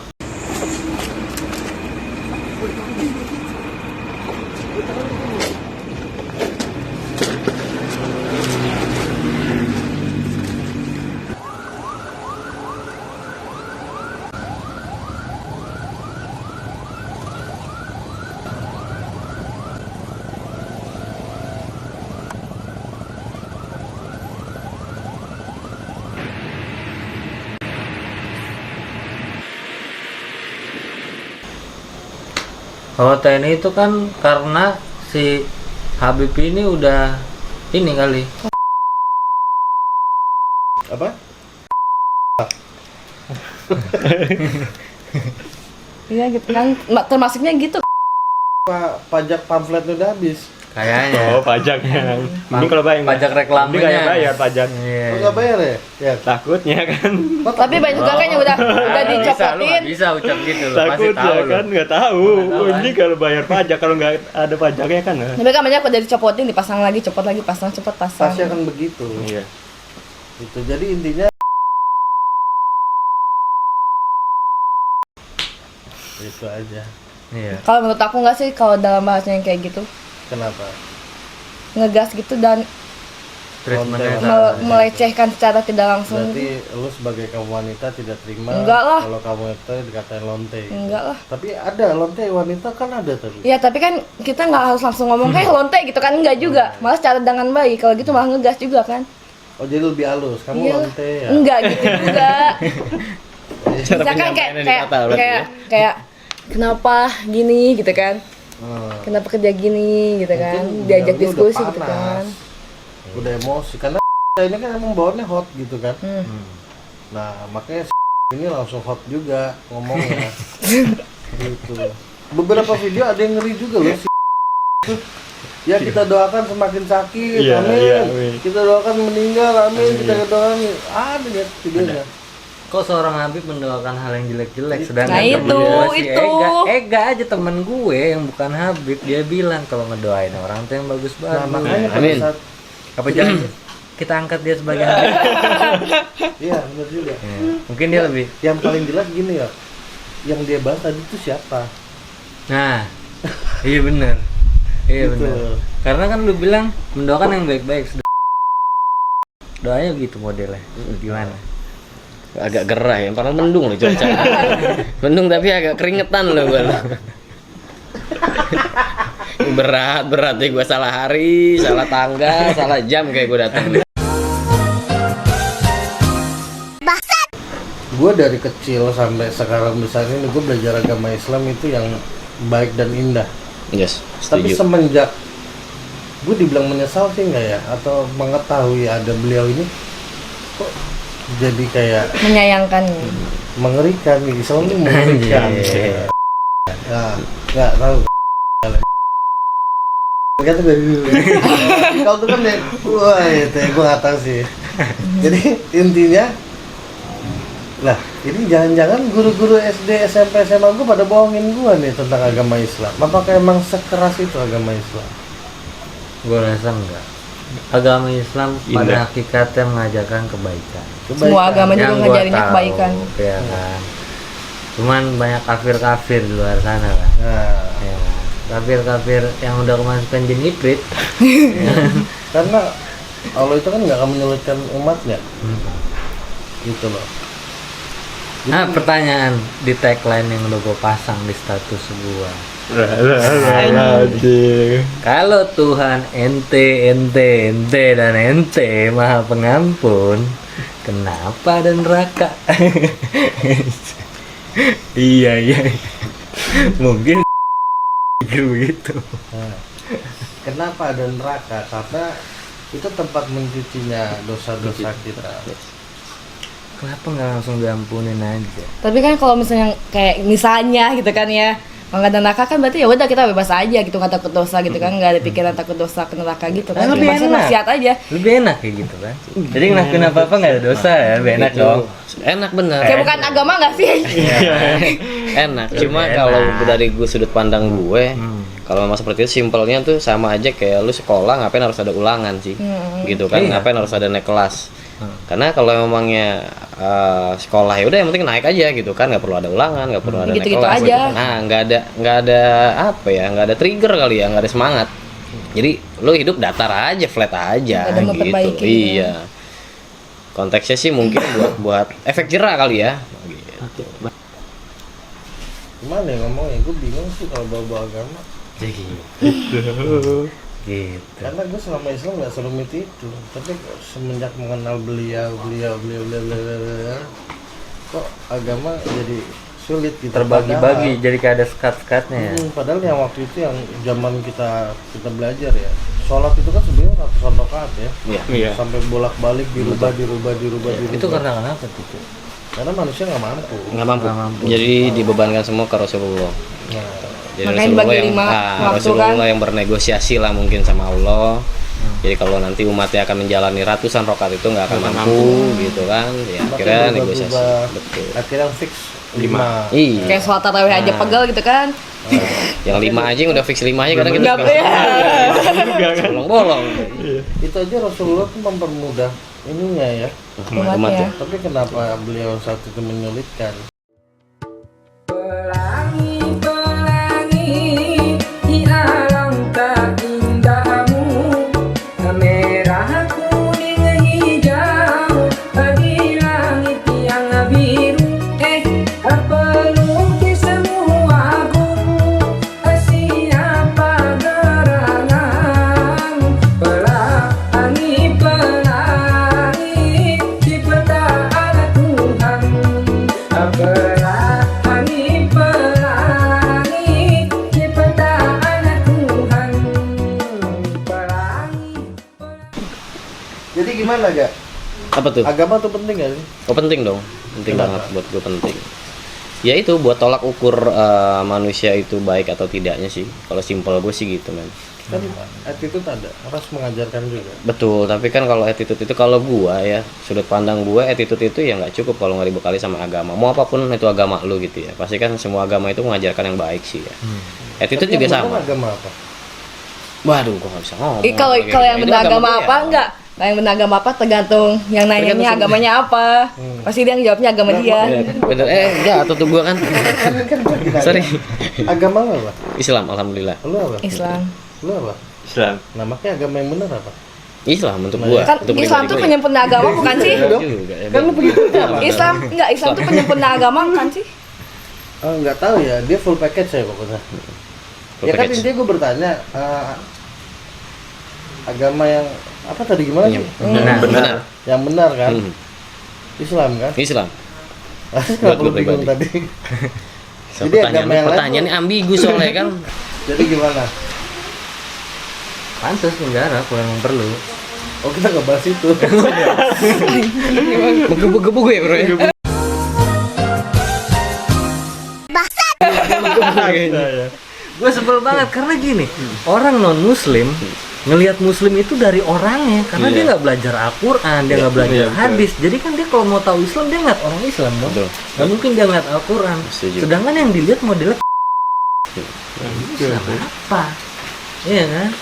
kalau TNI itu kan karena si Habib ini udah ini kali. Apa? Iya gitu kan. Termasuknya gitu. Pajak pamfletnya udah habis. Kayaknya. Oh, pajaknya. Ini kalau bayar Pajak reklamnya. Ini kayak bayar pajak. Iya. Kok nggak bayar ya? Ya. Takutnya kan. Tapi banyak juga kan yang udah Lu dicopotin. nggak bisa ucap gitu loh. Pasti Takut tahu ya lu. kan, nggak tahu. tahu, Ini kalau bayar pajak, kalau nggak ada pajaknya kan. Tapi kan banyak udah dicopotin, dipasang lagi, copot lagi, pasang, copot, pasang. Pasti akan begitu. Iya. Itu jadi intinya itu aja. Iya. Kalau menurut aku nggak sih kalau dalam bahasanya yang kayak gitu Kenapa? ngegas gitu dan Treatmentnya Konten. salah. melecehkan secara tidak langsung. Berarti lu sebagai kaum wanita tidak terima Enggak lah. kalau kamu itu dikatain lonte. gitu. Enggak lah. Tapi ada lonte wanita kan ada tapi. Iya tapi kan kita nggak harus langsung ngomong kayak lonte gitu kan, enggak juga. Malah cara dengan baik. Kalau gitu malah ngegas juga kan. Oh jadi lebih halus. Kamu Iya. lonte ya. Enggak gitu juga. Cara Misalkan penyampaiannya di kata berarti ya. kayak kenapa gini gitu kan? Hmm. Kenapa kerja gini gitu kan? Mungkin Diajak bilangnya diskusi udah gitu panas, kan. Udah emosi karena ini kan emang bawaannya hot gitu kan. Nah makanya ini langsung hot juga ngomongnya. Gitu. Beberapa video ada yang ngeri juga loh. Ya kita doakan semakin sakit, Iya, amin. iya, amin. Kita doakan meninggal, amin. Kita doakan, ada lihat videonya. Kok seorang Habib mendoakan hal yang jelek-jelek sedangkan Nah, temen itu, gua si itu. Ega aja temen gue yang bukan Habib dia bilang kalau ngedoain orang tuh yang bagus-bagus. Nah makanya pada Amin. saat Apa jangan kita angkat dia sebagai Habib? Iya, benar juga. Ya, mungkin dia lebih. Yang paling jelas gini ya, yang dia bahas tadi itu siapa? Nah, iya bener. Iya Gitu. bener. Karena kan lu bilang mendoakan yang baik-baik. Doanya gitu modelnya. Gimana? Agak gerah ya, padahal mendung loh cuaca. Mendung tapi agak keringetan loh gue. Berat nih gue, salah hari, salah tanggal, salah jam kayak gue datang. Gue dari kecil sampai sekarang besar ini gue belajar agama Islam itu yang baik dan indah. Yes, Tapi setuju. semenjak gue dibilang menyesal sih enggak ya, atau mengetahui ada beliau ini kok jadi kayak Menyayangkan. mengerikan nih, Islam ini mengerikan. Anjir. Nah, nggak tahu. Kata gue kau tuh kan deh, wah itu gue nggak tahu sih. Jadi intinya, lah ini jangan-jangan guru-guru SD, SMP, SMA gue pada bohongin gue nih tentang agama Islam. Apakah emang sekeras itu agama Islam? Gue rasa enggak. Agama Islam pada Indah. hakikatnya mengajarkan kebaikan. Semua agama juga Yang gua ngajarinnya tahu, kebaikan. ya kan. Cuman banyak kafir-kafir di luar sana kan. Nah, Ya, kafir-kafir yang udah kemasukan jin ibrit. karena Allah itu kan nggak akan menyulitkan umatnya, gitu loh. Nah, pertanyaan di tagline yang udah gue pasang di status gua. Kalau Tuhan ente dan ente Maha Pengampun, kenapa ada neraka? Iya. Mungkin pikir begitu. Nah, kenapa ada neraka? Karena itu tempat mencucinya dosa-dosa kita. Kenapa nggak langsung diampunin aja? Tapi kan kalau misalnya kayak misalnya gitu kan ya, kalau nggak ada neraka kan berarti ya udah kita bebas aja gitu, nggak takut dosa gitu kan, nggak ada pikiran takut dosa ke neraka gitu kan. Kan lebih Bebasnya enak. maksiat aja. Lebih enak kayak gitu kan? Jadi ngelakuin apa-apa nggak ada dosa ya, lebih enak dong. Enak bener. Kayak bukan agama nggak sih? Enak. Cuma Enak. kalau dari gue sudut pandang gue, kalau memang seperti itu simpelnya tuh sama aja kayak lu sekolah ngapain harus ada ulangan sih, gitu kan? Iya. Ngapain harus ada naik kelas? Karena kalau memangnya sekolah ya udah yang penting naik aja gitu kan, nggak perlu ada ulangan, nggak perlu ada naik Gitu-gitu kelas. aja. Nah, nggak ada apa ya, nggak ada trigger kali ya, nggak ada semangat. Jadi lu hidup datar aja, flat aja Nggak ada gitu. memperbaiki gitu. Iya. Konteksnya sih mungkin buat efek jerah kali ya. Gitu. Gimana ya ngomongnya? Gue bingung sih kalau bawa-bawa agama. Gitu. Karena gue selama Islam nggak serumit itu. Tapi semenjak mengenal beliau, kok agama jadi sulit gitu. Terbagi-bagi jadi kayak ada skat-skatnya ya. Padahal yang waktu itu yang zaman kita belajar ya, sholat itu kan sebenarnya ratusan rakaat ya. Iya. Sampai bolak-balik dirubah. Itu karena kenapa tuh? Cuk? Karena manusia nggak mampu. Nggak mampu. Nggak mampu. Jadi dibebankan semua ke Rasulullah. Nah, Jadi Makanya Rasulullah dibagi yang lima waktu Rasulullah kan. yang bernegosiasi lah mungkin sama Allah. Jadi kalau nanti umatnya akan menjalani ratusan rakaat itu nggak akan mampu gitu kan. Ya akhirnya negosiasi. berubah-ubah. Betul. Akhirnya fix 5. Iya. Kayak sholat tarawih aja pegel gitu kan. Yang 5 aja yang udah fix 5 aja kadang kita Nggak suka bolong-bolong. Itu aja Rasulullah tuh mempermudah ininya ya. Umatnya. Tapi kenapa beliau saat itu menyulitkan? Pelangi-pelangi di alangkah indahmu, merah kuning hijau di langit yang biru. Pelukis semuaku, siapa gerangan? Pelangi-pelangi ciptaan Tuhan. Pelangi-pelangi ciptaan Tuhan. Jadi gimana gak? Apa tuh? Agama tuh penting gak sih? Oh penting dong, penting Kenapa? banget buat gue penting. Ya itu buat tolak ukur manusia itu baik atau tidaknya sih. Kalau simpel gue sih gitu men. Kan attitude ada, harus mengajarkan juga. Betul, tapi kan kalau attitude itu kalau gua ya sudut pandang gua attitude itu ya nggak cukup kalau nggak dibekali sama agama. Mau apapun itu agama lu gitu ya. Pasti kan semua agama itu mengajarkan yang baik sih ya. Attitude Tapi juga yang sama. benar agama apa? Waduh, gua nggak bisa ngomong. Kalau Kayak kalau gitu. yang Itu benar agama gua apa ya. enggak? Nah, yang benar agama apa tergantung yang nanyanya Tergantung agamanya apa. Pasti dia yang jawabnya agama dia. Bener, jatuh tuh gua kan. Sorry. Agama lu apa? Islam, alhamdulillah. Lu apa? Islam. Lu apa? Islam. Nah, makanya agama yang benar apa? Islam untuk gua. Kan untuk Islam pribadi tuh gua ya. penyempurna agama bukan sih? Juga, ya, Kan lu begitu apa? Islam enggak, Islam tuh penyempurna agama bukan sih? Oh, nggak tahu ya, dia full package ya pokoknya. Full Ya kan package. intinya gue bertanya agama yang apa tadi gimana sih? Benar. Yang benar kan? Hmm. Islam kan? Islam. Kenapa lu gua bingung pribadi. tadi? So, Jadi agama yang lain pertanyaannya ambigu soalnya kan. Jadi gimana? Pantas negara kalau emang perlu. Oh kita nggak bahas itu. Menggebu-gebu gue bro ya. Gue sebel banget karena gini, orang non muslim ngelihat muslim itu dari orangnya karena dia nggak belajar Al-Quran, dia nggak belajar hadis. Jadi kan dia kalau mau tahu Islam dia ngeliat orang Islam dong. Betul. Nggak mungkin dia ngeliat Al-Quran. Setuju. Sedangkan yang dilihat modelnya Islam apa? Iya kan?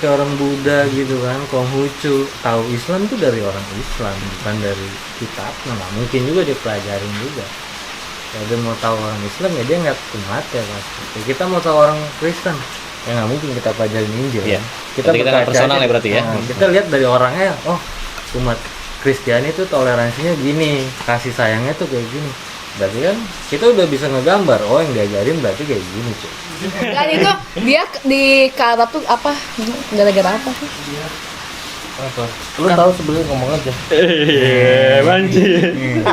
Kayak orang Buddha gitu kan, Konghucu tahu Islam itu dari orang Islam bukan dari kitab. Nggak mungkin juga dia pelajarin juga. Kalau dia mau tahu orang Islam ya dia nggak kumat ya pasti. Ya, kita mau tahu orang Kristen ya nggak mungkin kita pelajarin Injil. Iya. Kan? Berarti kita nggak berkaca personal aja. ya berarti ya? Nah, kita lihat dari orangnya, oh umat Kristiani itu toleransinya gini, kasih sayangnya tuh kayak gini. Berarti kan kita udah bisa ngegambar, oh yang diajarin berarti kayak gini cuy. Dan itu dia di Arab tuh apa? Gara-gara apa sih? Apa? Lu tahu sebenarnya ngomong aja. Mancing.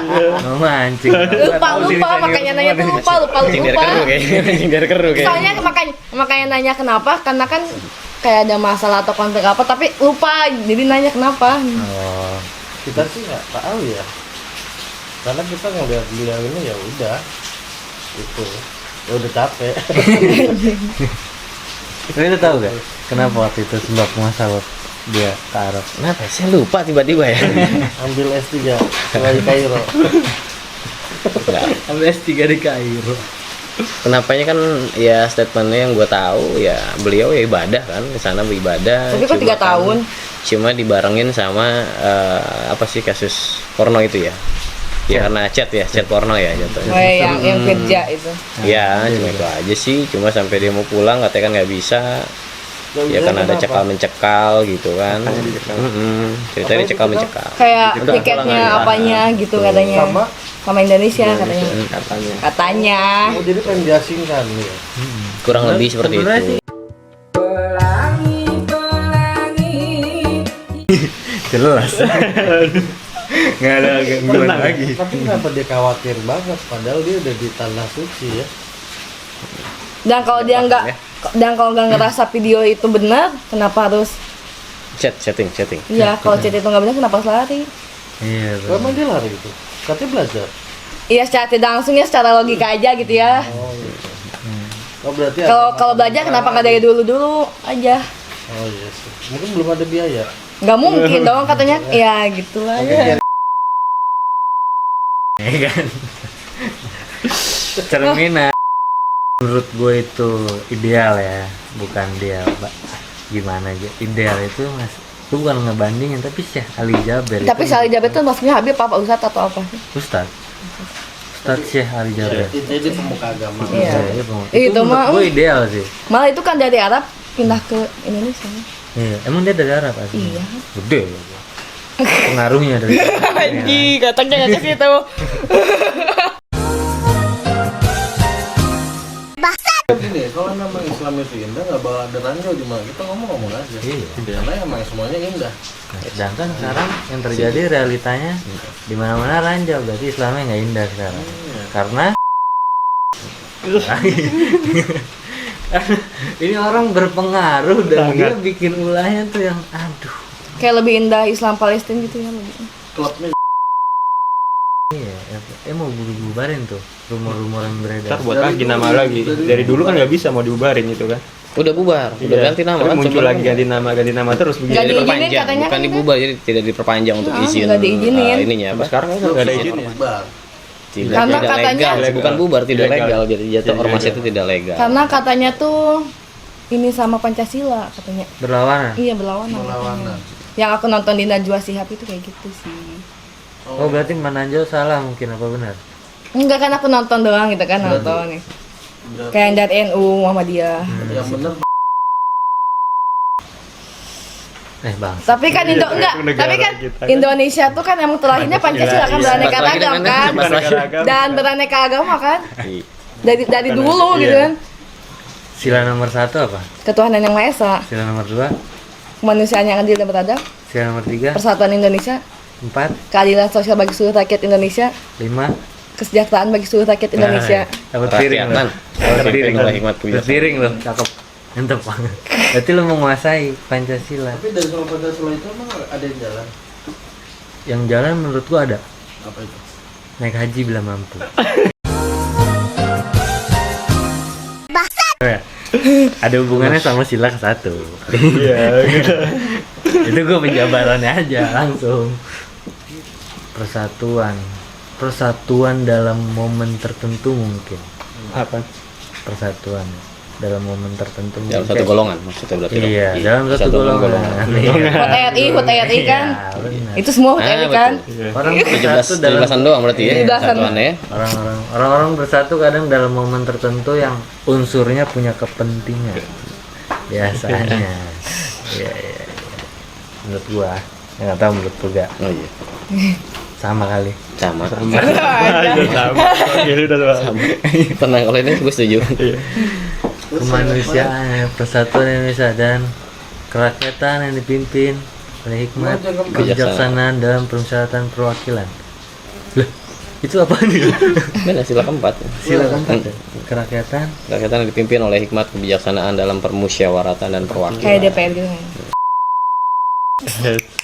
Oh, mancing. Lupa makanya nanya tuh lupa. Biar keru kayaknya. Biar keru kayaknya. Soalnya makanya nanya kenapa karena kan kayak ada masalah atau konflik apa tapi lupa jadi nanya kenapa. Oh, Kita sih nggak tahu ya. Karena kita ngeliat beliau ini ya udah itu. Ya udah capek. tapi lu tahu gak kenapa waktu itu sebab masalah dia ke Arab? Kenapa? Saya lupa tiba-tiba ya. Ambil S3 di Kairo. Ambil S3 di Kairo. Kenapanya kan ya statementnya yang gue tahu ya beliau ya ibadah kan ke sana beribadah. Tapi kok 3 tahun? Cuma dibarengin sama apa sih kasus porno itu ya? Ya karena chat porno ya jatuhnya. Oh, yang kerja itu. Ya cuma itu aja sih. Cuma sampai dia mau pulang katanya kan nggak bisa. Ya karena ada cekal-mencekal gitu kan. Ceritanya cekal-mencekal. Kayak Udah, pulang tiketnya aja. apanya gitu katanya. Sama Indonesia katanya. Katanya. Oh jadi pengen diasingkan ya. Kurang lebih seperti itu. Pelangi-pelangi Jelas. Nggak ada gangguan lagi. Tapi kenapa dia khawatir banget? Padahal dia udah di tanah suci ya. Dan kalau dia nggak ngerasa video itu benar, kenapa harus? Setting. Iya, kalau chat itu nggak benar, kenapa harus lari? Iya. Oh, emang dia lari gitu. Katanya belajar. Iya, secara tidak langsung ya, secara logika aja gitu ya. Oh gitu. Oh berarti Kalau belajar kenapa nggak dari dulu aja? Oh iya sih. Mungkin belum ada biaya. Nggak mungkin dong katanya. Ya gitulah ya. Iya kan. Cerminan. Menurut gue itu ideal ya, bukan dia gimana aja. Ideal itu mas, lu bukan ngebandingin tapi Syekh Ali Jaber. Tapi Syekh Ali Jaber itu maksudnya Habib apa Ustadz atau apa? Ustadz Syekh Ali Jaber. Intinya dia pemuka agama. Iya. Itu mah menurut gue ideal sih. malah itu kan dari Arab pindah ke Indonesia. Iya, emang dia dari Arab asli. Iya. Gede. Pengaruhnya dari. Anjing, katanya nggak ke situ. Gini, kalau nama Islam itu indah nggak bakal ada ranjau di mana kita ngomong aja. Iya. Karena emang semuanya indah. Nah, sedangkan sekarang yang terjadi realitanya di mana-mana ranjau, berarti Islamnya nggak indah sekarang. Karena ini orang berpengaruh dan dia bikin ulahnya tuh yang aduh. Kayak lebih indah Islam Palestina gitu ya. Klubnya Iya, mau bubarin tuh rumor-rumor yang beredar. Ntar buat lagi nama lagi. Dari dulu kan nggak bisa mau dibubarin itu kan. Udah bubar, udah Iya. ganti nama Tapi kan. muncul sebelumnya. lagi ganti nama terus begini. Nggak Jadi diizinin diperpanjang, katanya bukan kan dibubar jadi tidak diperpanjang untuk izin. nggak diizinin. Ininya apa? Sekarang kan nggak ada izinnya. Bang. Tidak, Karena tidak katanya- legal, bukan bubar, tidak Ilegal. legal. Jadi jatuh Tidak ormas legal. itu tidak legal. Karena katanya tuh ini sama Pancasila katanya. Berlawanan. Iya berlawanan. Berlawanan. Yang aku nonton di Najwa Shihab itu kayak gitu sih. Oh berarti Mananjo salah mungkin apa benar? Enggak kan aku nonton doang gitu kan nonton nih. Kayak dari NU Muhammadiyah. Yang bener Bang. Tapi kan tapi kan Indonesia tuh kan emang terlahirnya Pancasila kan beraneka ragam kan. Dan beraneka agama kan. Dari dulu gitu kan. Sila nomor 1 apa? Ketuhanan Yang Maha Esa, Sila nomor 2, kemanusiaan yang adil dan beradab, sila nomor 3, persatuan Indonesia, 4, keadilan sosial bagi seluruh rakyat Indonesia, 5. kesejahteraan bagi seluruh rakyat Indonesia. Dapat piring Rakyatan. loh. Dapat piring Oleh loh. hikmat Dapat kebijaksanaan. piring loh. Cakep. Mantap banget. Berarti lo menguasai Pancasila. tapi dari soal Pancasila itu emang ada yang jalan. Yang jalan menurut gua ada. Apa itu? Naik haji bila mampu. Ya. Ada hubungannya sama sila ke-1. Iya. Itu gue penjabarannya aja langsung. Persatuan dalam momen tertentu mungkin. Apa? Persatuan dalam momen tertentu. Dalam mungkin. satu golongan maksudnya berarti. dong? Iya, dalam satu golongan. HUT RI kan. Iya, benar. Itu semua HUT RI kan. Orang bersatu dalam 17-an doang berarti ya. 17-an. Satuannya ya. orang-orang bersatu kadang dalam momen tertentu yang unsurnya punya kepentingan biasanya. Iya. Menurut gua, nggak tahu menurut gua gak Oh iya. sama kali. Sama. Sama. Ini udah sama. Tenang kalau ini gue setuju. Kemanusiaan, persatuan Indonesia dan kerakyatan yang dipimpin oleh hikmat kebijaksanaan dalam permusyawaratan perwakilan. Lah, itu apa nih? Benar sila keempat. Sila keempat. Kerakyatan. Rakyatan yang dipimpin oleh hikmat kebijaksanaan dalam permusyawaratan dan perwakilan. Kayak DPR gitu kan.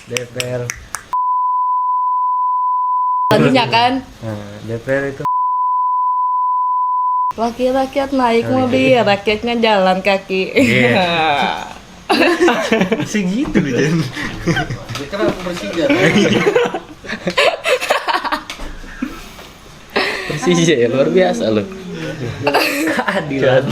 DPR. Lagunya kan. Nah, DPR itu Rakyat naik mobil, rakyatnya jalan kaki. Iya. segitu loh Jan. Dikira aku Persija. Persija ya luar biasa loh. Keadilan.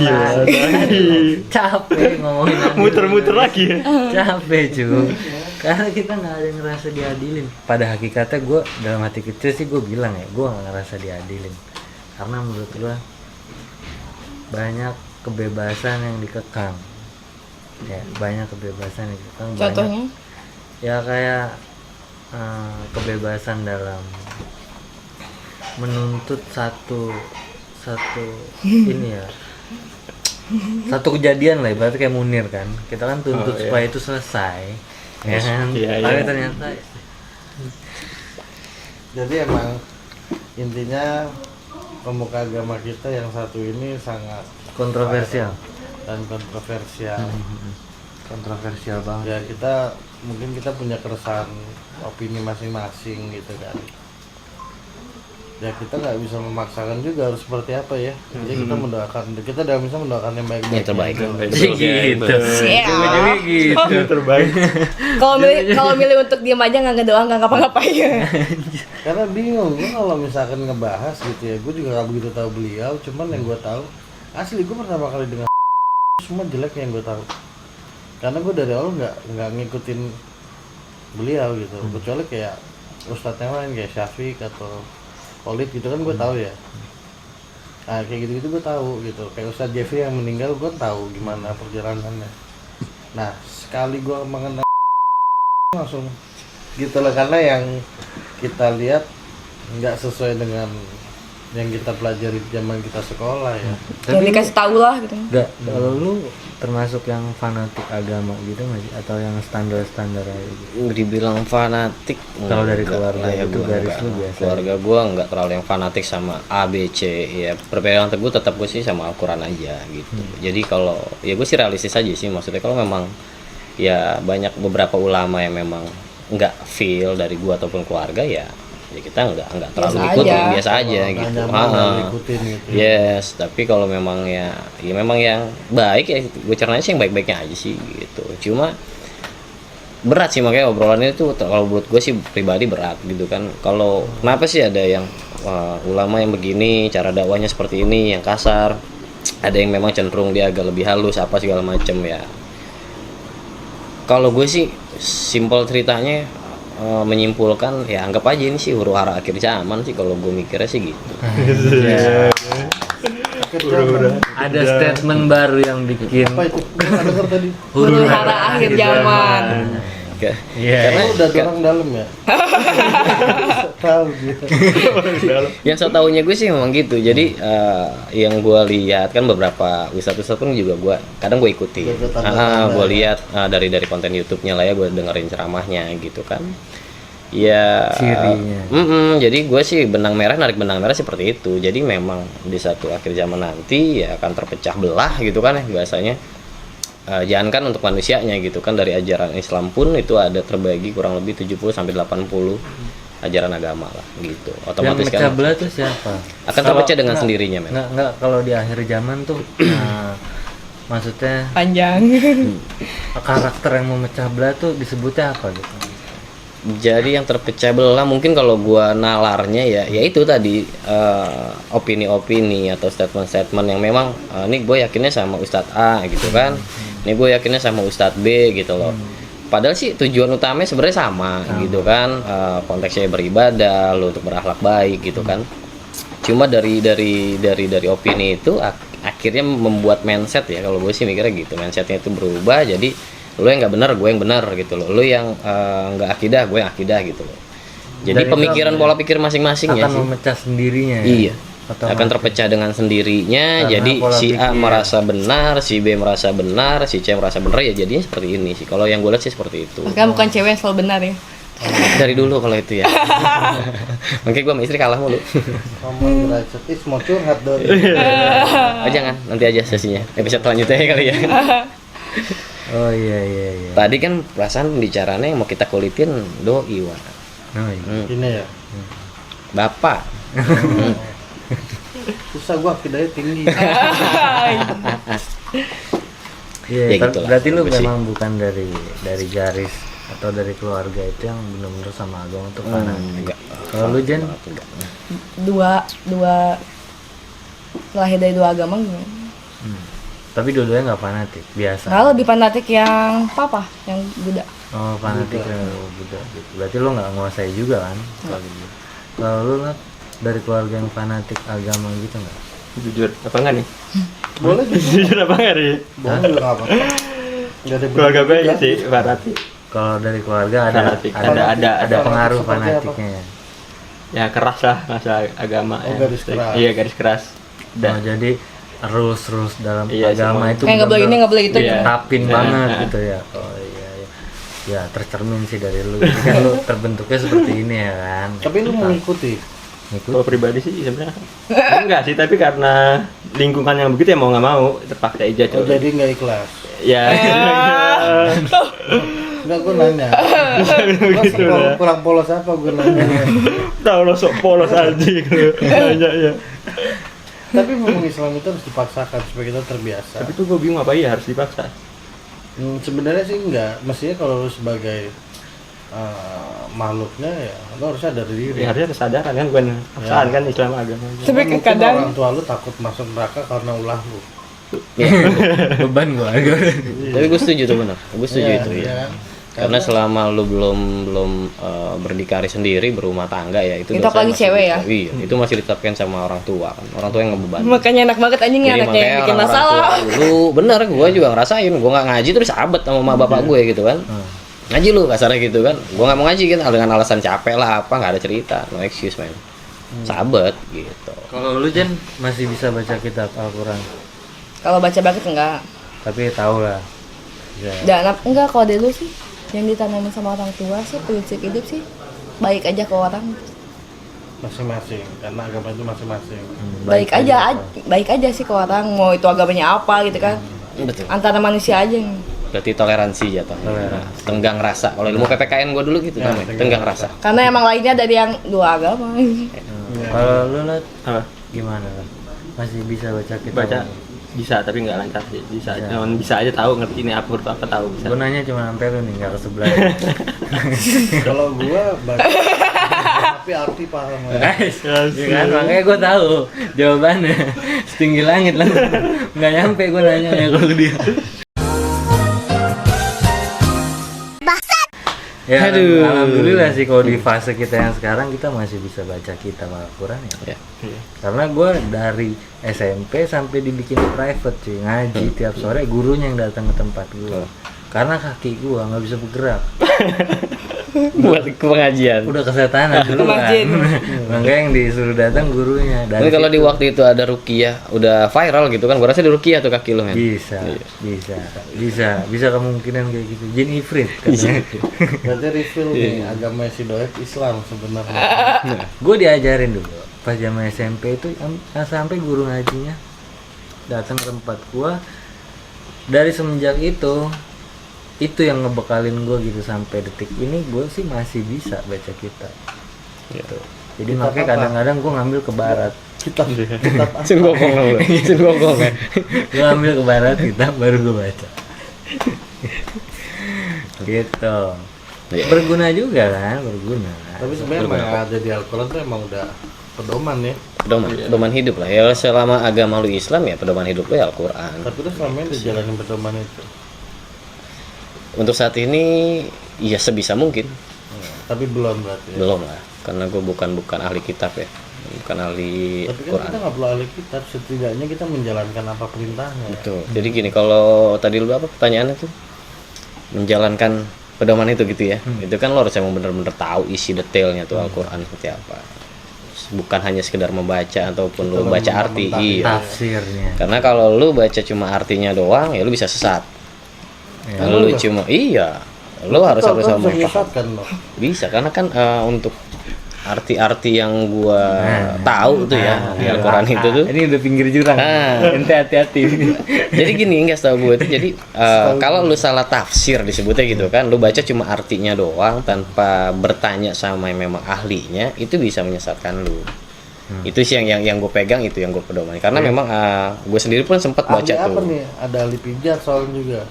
Capek ngomongin Muter-muter lagi ya. capek cuy, karena kita nggak ada yang ngerasa diadilin. Pada hakikatnya gue dalam hati kecil sih gue bilang ya, gue nggak ngerasa diadilin karena menurut gue banyak kebebasan yang dikekang. Ya banyak kebebasan yang dikekang. Contohnya? Ya kayak kebebasan dalam menuntut satu ini ya, satu kejadian lah, ibaratnya kayak Munir kan, kita kan tuntut iya. supaya itu selesai, ya kan? Iya, iya. Tapi ternyata Jadi emang intinya pemuka agama kita yang satu ini sangat kontroversial, dan kontroversial. kontroversial banget. Ya kita mungkin kita punya keresahan opini masing-masing gitu kan. Ya kita nggak bisa memaksakan juga harus seperti apa ya. Jadi kita mendoakan, kita dalam bisa mendoakan yang baik-baik. Yang terbaik. Gitu, Siap. ujung-ujungnya gitu. Terbaik. Kalau milih untuk diam aja nggak ngedoa nggak ngapa-ngapain. Karena bingung gue kalau misalkan ngebahas gitu ya, gue juga nggak begitu tahu beliau. Cuman yang gue tahu asli gue pertama kali dengar semua jelek yang gue tahu. Karena gue dari awal nggak ngikutin beliau gitu. Kecuali kayak ustadz yang lain kayak Syafiq atau Khalid gitu kan gue tahu ya. Nah kayak gitu-gitu gue tahu gitu. Kayak Ustadz Jeffrey yang meninggal gue tahu gimana perjalanannya. Nah sekali gue mengenal langsung gitu loh, karena yang kita lihat nggak sesuai dengan yang kita pelajari zaman kita sekolah ya. Yang dikasih tahu lah gitu. Enggak, kalau lu termasuk yang fanatik agama gitu nggak sih? Atau yang standar-standar aja gitu? Dibilang fanatik Kalau dari enggak keluarga lah ya, itu gua garis enggak. lu biasa. Keluarga gua enggak terlalu yang fanatik sama A B C ya. Perbedaan tersebut tetap gue sih sama Al-Qur'an aja gitu. Jadi kalau ya gue sih realistis aja sih, maksudnya kalau memang ya banyak beberapa ulama yang memang enggak feel dari gua ataupun keluarga ya kita enggak terlalu Biasa ikutin, aja. biasa aja Nggak gitu. nyaman lah ngikutin gitu. Yes, tapi kalau memang ya memang yang baik ya gue caranya sih yang baik-baiknya aja sih gitu. Cuma berat sih makanya obrolannya itu kalau menurut gue sih pribadi berat gitu kan. Kalau kenapa sih ada yang ulama yang begini cara dakwahnya seperti ini yang kasar, ada yang memang cenderung dia agak lebih halus apa segala macem ya. Kalau gue sih simpel ceritanya menyimpulkan ya anggap aja ini sih huru hara akhir zaman sih kalau gue mikirnya sih gitu. Ada statement baru yang bikin Apa itu? Nggak denger tadi. Huru hara akhir zaman. Karena Udah orang dalam ya. Tahu gitu. yang saya tahunya gue sih memang gitu. Jadi yang gue lihat kan beberapa ustadz pun juga gue kadang gue ikuti. Gue lihat dari konten YouTube-nya lah ya, gue dengerin ceramahnya gitu kan. Ya. Jadi gue sih narik benang merah seperti itu. Jadi memang di satu akhir zaman nanti ya akan terpecah belah gitu kan ya bahasanya. Jangankan untuk manusianya gitu kan, dari ajaran Islam pun itu ada terbagi kurang lebih 70 sampai 80 ajaran agama lah gitu. Otomatis yang mecah belah tuh siapa? Akan terpecah dengan sendirinya, men. Enggak kalau di akhir zaman tuh maksudnya Panjang. karakter yang memecah belah tuh disebutnya apa gitu? Jadi yang terpecah belah mungkin kalau gua nalarnya ya itu tadi opini-opini atau statement-statement yang memang ini gue yakinnya sama Ustadz A gitu kan. Ini gue yakinnya sama Ustadz B gitu loh. Padahal sih tujuan utamanya sebenarnya sama gitu kan. Konteksnya beribadah, lo untuk berakhlak baik gitu kan. Cuma dari opini itu akhirnya membuat mindset ya, kalau gue sih mikirnya gitu. Mindsetnya itu berubah jadi lo yang nggak benar, gue yang benar gitu loh. Lo yang nggak akidah, gue yang akidah gitu loh. Jadi pemikiran pola pikir masing-masing ya akan memecah sendirinya ya? Iya. Akan terpecah dengan sendirinya. Karena jadi si A pikir. merasa benar, si B merasa benar, si C merasa benar, ya jadinya seperti ini sih. Kalau yang gue lihat sih seperti itu. Makanya bukan cewek yang selalu benar ya. Dari dulu kalau itu ya. Mungkin gue sama istri kalah mulu. Ngomong derajat is mau curhat dong. Oh, jangan, nanti aja sesinya. Episode selanjutnya kali ya. Oh iya. Tadi kan perasaan pembicaranya yang mau kita kulitin doi, Wan. Oh, iya. Ini ya. Bapak. Susah gua akidahnya tinggi. Iya, Ya gitu lah, berarti lu gue sih. memang bukan dari garis atau dari keluarga itu yang benar-benar sama agama tuh fanatik. Enggak. Kalau lu Jen? Dua lahir dari dua agama gimana? Tapi dua-duanya nggak fanatik, biasa. Nah, lebih fanatik yang papa, yang Buddha. Oh, fanatik yang Buddha gitu. Berarti lu nggak menguasai juga kan? Kalau gitu. Kalau lu Nat, dari keluarga yang fanatik agama gitu nggak? Jujur apa enggak nih? Boleh Jujur apa enggak nih? Boleh juga nggak apa-apa. Nggak ada Keluarga gue juga. ya sih fanatik. Kalau dari keluarga ada Fanatik. ada Ada pengaruh seperti apa? fanatiknya ya. Ya keras lah masalah agama. Oh, ya. garis keras. Iya, garis keras. Oh, jadi rules dalam Iya, agama semua. itu Kayak nggak boleh ini, nggak boleh itu. Iya. gitu. tapin Iya. banget gitu ya. Oh iya. Ya tercermin sih dari lu. Jadi kan lu terbentuknya seperti ini ya kan. Tapi lu mengikuti. Ngikut. Kalau pribadi sih sebenarnya enggak sih, tapi karena lingkungan yang begitu ya mau nggak mau terpaksa aja Oh, coba. jadi nggak ikhlas. Ya. Enggak, gue nanya. Begitu lah. Kurang polos apa gue nanya. Tahu lo sok polos aja gitu. Nanya ya. Tapi memang Islam itu harus dipaksakan supaya kita terbiasa. Tapi tuh gue bingung apa ya harus dipaksa. Sebenarnya sih enggak. Mestinya kalau lu sebagai makhluknya ya lu harusnya dari diri. Ya, harusnya kesadaran kan, bukan paksaan kan Islam agama. Tapi Mungkin kadang orang tua lu takut masuk neraka karena ulah lu. Beban gua. Tapi gue setuju tuh benar. Gue setuju Iya, itu ya. iya. Karena selama lu belum berdikari sendiri, berumah tangga ya itu Itu dosanya apalagi masih cewek ya? Iya, itu masih ditetapkan sama orang tua kan. Orang tua yang ngebeban. makanya enak banget anjing ya Jadi anaknya yang bikin orang-orang masalah. tua dulu bener, gue juga ngerasain, gue nggak ngaji terus sahabat sama emak bapak gue gitu kan. Ngaji lu kasarnya gitu kan, gue nggak mau ngaji kan dengan alasan capek lah apa, nggak ada cerita, no excuse man. Sahabat gitu. Kalau lu Jen masih bisa baca kitab Al-Qur'an. Kalau baca banget enggak. Tapi tahu lah. Ya. Dan enggak, kalau dulu sih yang ditanamin sama orang tua sih prinsip hidup sih baik aja ke orang. Masing-masing, karena agama itu masing-masing. Baik aja sih ke orang, mau itu agamanya apa gitu kan. Betul. Antara manusia aja. Berarti toleransi jatuhnya. Tenggang rasa. Kalau ilmu PPKN gue dulu gitu Ya, namanya, tenggang rasa. Karena emang lainnya dari yang dua agama. Kalau lu Nat, Apa? gimana lah? Masih bisa baca kitab? Baca bisa tapi nggak lancar sih. Bisa aja tahu ngerti ini apa huruf apa tahu bisa. Gue nanya cuma sampai lu nih, nggak ke sebelah. Kalau gua baca Tapi arti paham. Guys, ya kan makanya gue tahu jawabannya setinggi langit lah. Nggak nyampe gue nanya ya kalau ke dia. Ya, Aduh. alhamdulillah sih kalau di fase kita yang sekarang kita masih bisa baca kitab Al-Quran ya. Karena gue dari SMP sampai dibikin private cuy, ngaji tiap sore gurunya yang datang ke tempat gue. Karena kaki gue nggak bisa bergerak. Buat pengajian. Udah kesetanan dulu kan. Makanya yang disuruh datang gurunya. Tapi kalau di waktu itu ada ruqyah, udah viral gitu kan, gua rasa di ruqyah tuh kaki lu men. Bisa kemungkinan kayak gitu. Jin ifrit katanya. Berarti reveal nih agama si Doep Islam sebenarnya. Gue diajarin dulu pas zaman SMP itu sampai guru ngajinya datang ke tempat gua. Dari semenjak itu yang ngebekalin gue gitu sampai detik ini gue sih masih bisa baca kitab gitu. Jadi makanya kadang-kadang gue ngambil ke barat Kitab Sun Gokong lu. Sun Gokong ya. gue ambil ke barat kitab baru gue baca gitu. Berguna juga kan, berguna. Tapi sebenarnya yang ada di Al-Quran tuh emang udah pedoman ya. Pedoman hidup lah ya, selama agama lu Islam ya pedoman hidup lu ya Al-Quran. Tapi tuh selama ini dijalanin pedoman itu. Untuk saat ini ya sebisa mungkin. Tapi belum berarti ya. Belum lah, karena gue bukan ahli kitab ya, bukan ahli Tapi kan Quran. kita nggak perlu ahli kitab, setidaknya kita menjalankan apa perintahnya. Betul. Jadi gini, kalau tadi lu apa pertanyaannya tuh menjalankan pedoman itu gitu ya, itu kan lo harus emang bener-bener tahu isi detailnya tuh Al-Quran seperti apa. Bukan hanya sekedar membaca ataupun lu baca arti, iya. Tafsirnya. Karena kalau lu baca cuma artinya doang ya lu bisa sesat. Kalau lu cuma lu harus menyesatkan loh. bisa karena kan untuk arti-arti yang gua tahu tuh ya di Al-Quran itu tuh. Ini udah pinggir jurang. Ente hati-hati. Jadi gini, enggak tahu gue tuh. Jadi kalau lu salah tafsir disebutnya gitu kan, lu baca cuma artinya doang tanpa bertanya sama yang memang ahlinya, itu bisa menyesatkan lu. Itu sih yang gue pegang, itu yang gue pedomani. Karena memang gue sendiri pun sempat baca Ahli apa tuh. nih? Ada ahli pijat soalnya juga.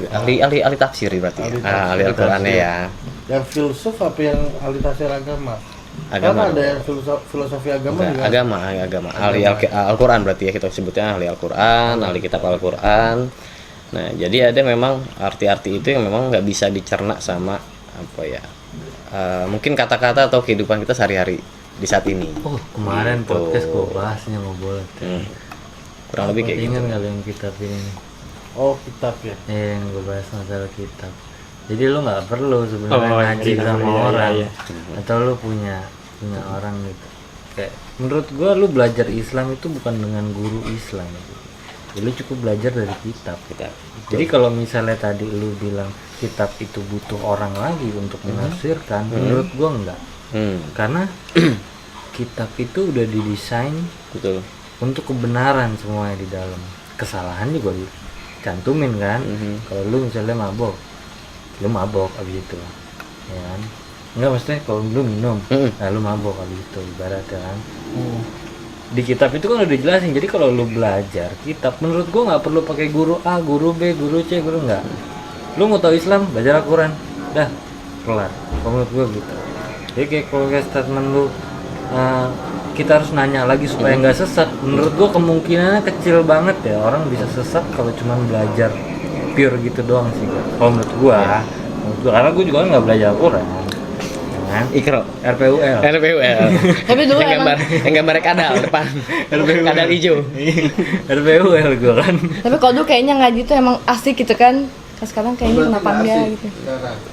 Ahli tafsir berarti. Ahli Al-Qur'annya ya. Yang filsuf apa yang ahli tafsir agama? Agama. Kan ada yang filosofi agama juga. Agama. Ahli Al-Qur'an berarti ya, kita sebutnya ahli Al-Qur'an, ahli kitab Al-Qur'an. Nah, jadi ada memang arti-arti itu yang memang nggak bisa dicerna sama apa ya? Mungkin kata-kata atau kehidupan kita sehari-hari di saat ini. Oh, kemarin Gitu. podcast gue bahasnya mau boleh. Kurang lebih kayak gitu. Ingat nggak yang kitab ini? Oh, kitab ya. Yang gue bahas masalah kitab. Jadi lu nggak perlu sebenarnya ngaji sama orang, atau lu punya orang gitu. Kayak menurut gue lu belajar Islam itu bukan dengan guru Islam gitu. Jadi lu cukup belajar dari kitab. Jadi kalau misalnya tadi lu bilang kitab itu butuh orang lagi untuk menafsirkan, menurut gue enggak. Karena kitab itu udah didesain Betul. untuk kebenaran semuanya di dalam. Kesalahan juga dicantumin kan. Kalau lu misalnya mabok, lu mabok abis itu, ya kan? Enggak, maksudnya kalau lu minum, nah lu mabok abis itu, ibaratnya kan. Di kitab itu kan udah dijelasin. Jadi kalau lu belajar kitab, menurut gua nggak perlu pakai guru A, guru B, guru C, guru enggak. Lu mau tahu Islam, baca Al-Quran, dah kelar. Kalau menurut gua gitu. Jadi kayak kalau kayak statement lu, kita harus nanya lagi supaya nggak sesat. Menurut gua kemungkinannya kecil banget ya orang bisa sesat kalau cuma belajar pure gitu doang sih. Kalau menurut gua, karena gua juga kan nggak belajar Al-Quran. Kan? Ikro. RPUL. Tapi dulu yang emang gambar kadal depan. Kadal hijau. RPUL gua kan. tapi kalau dulu kayaknya ngaji tuh emang asik gitu kan. Sekarang kayaknya kenapa enggak gitu.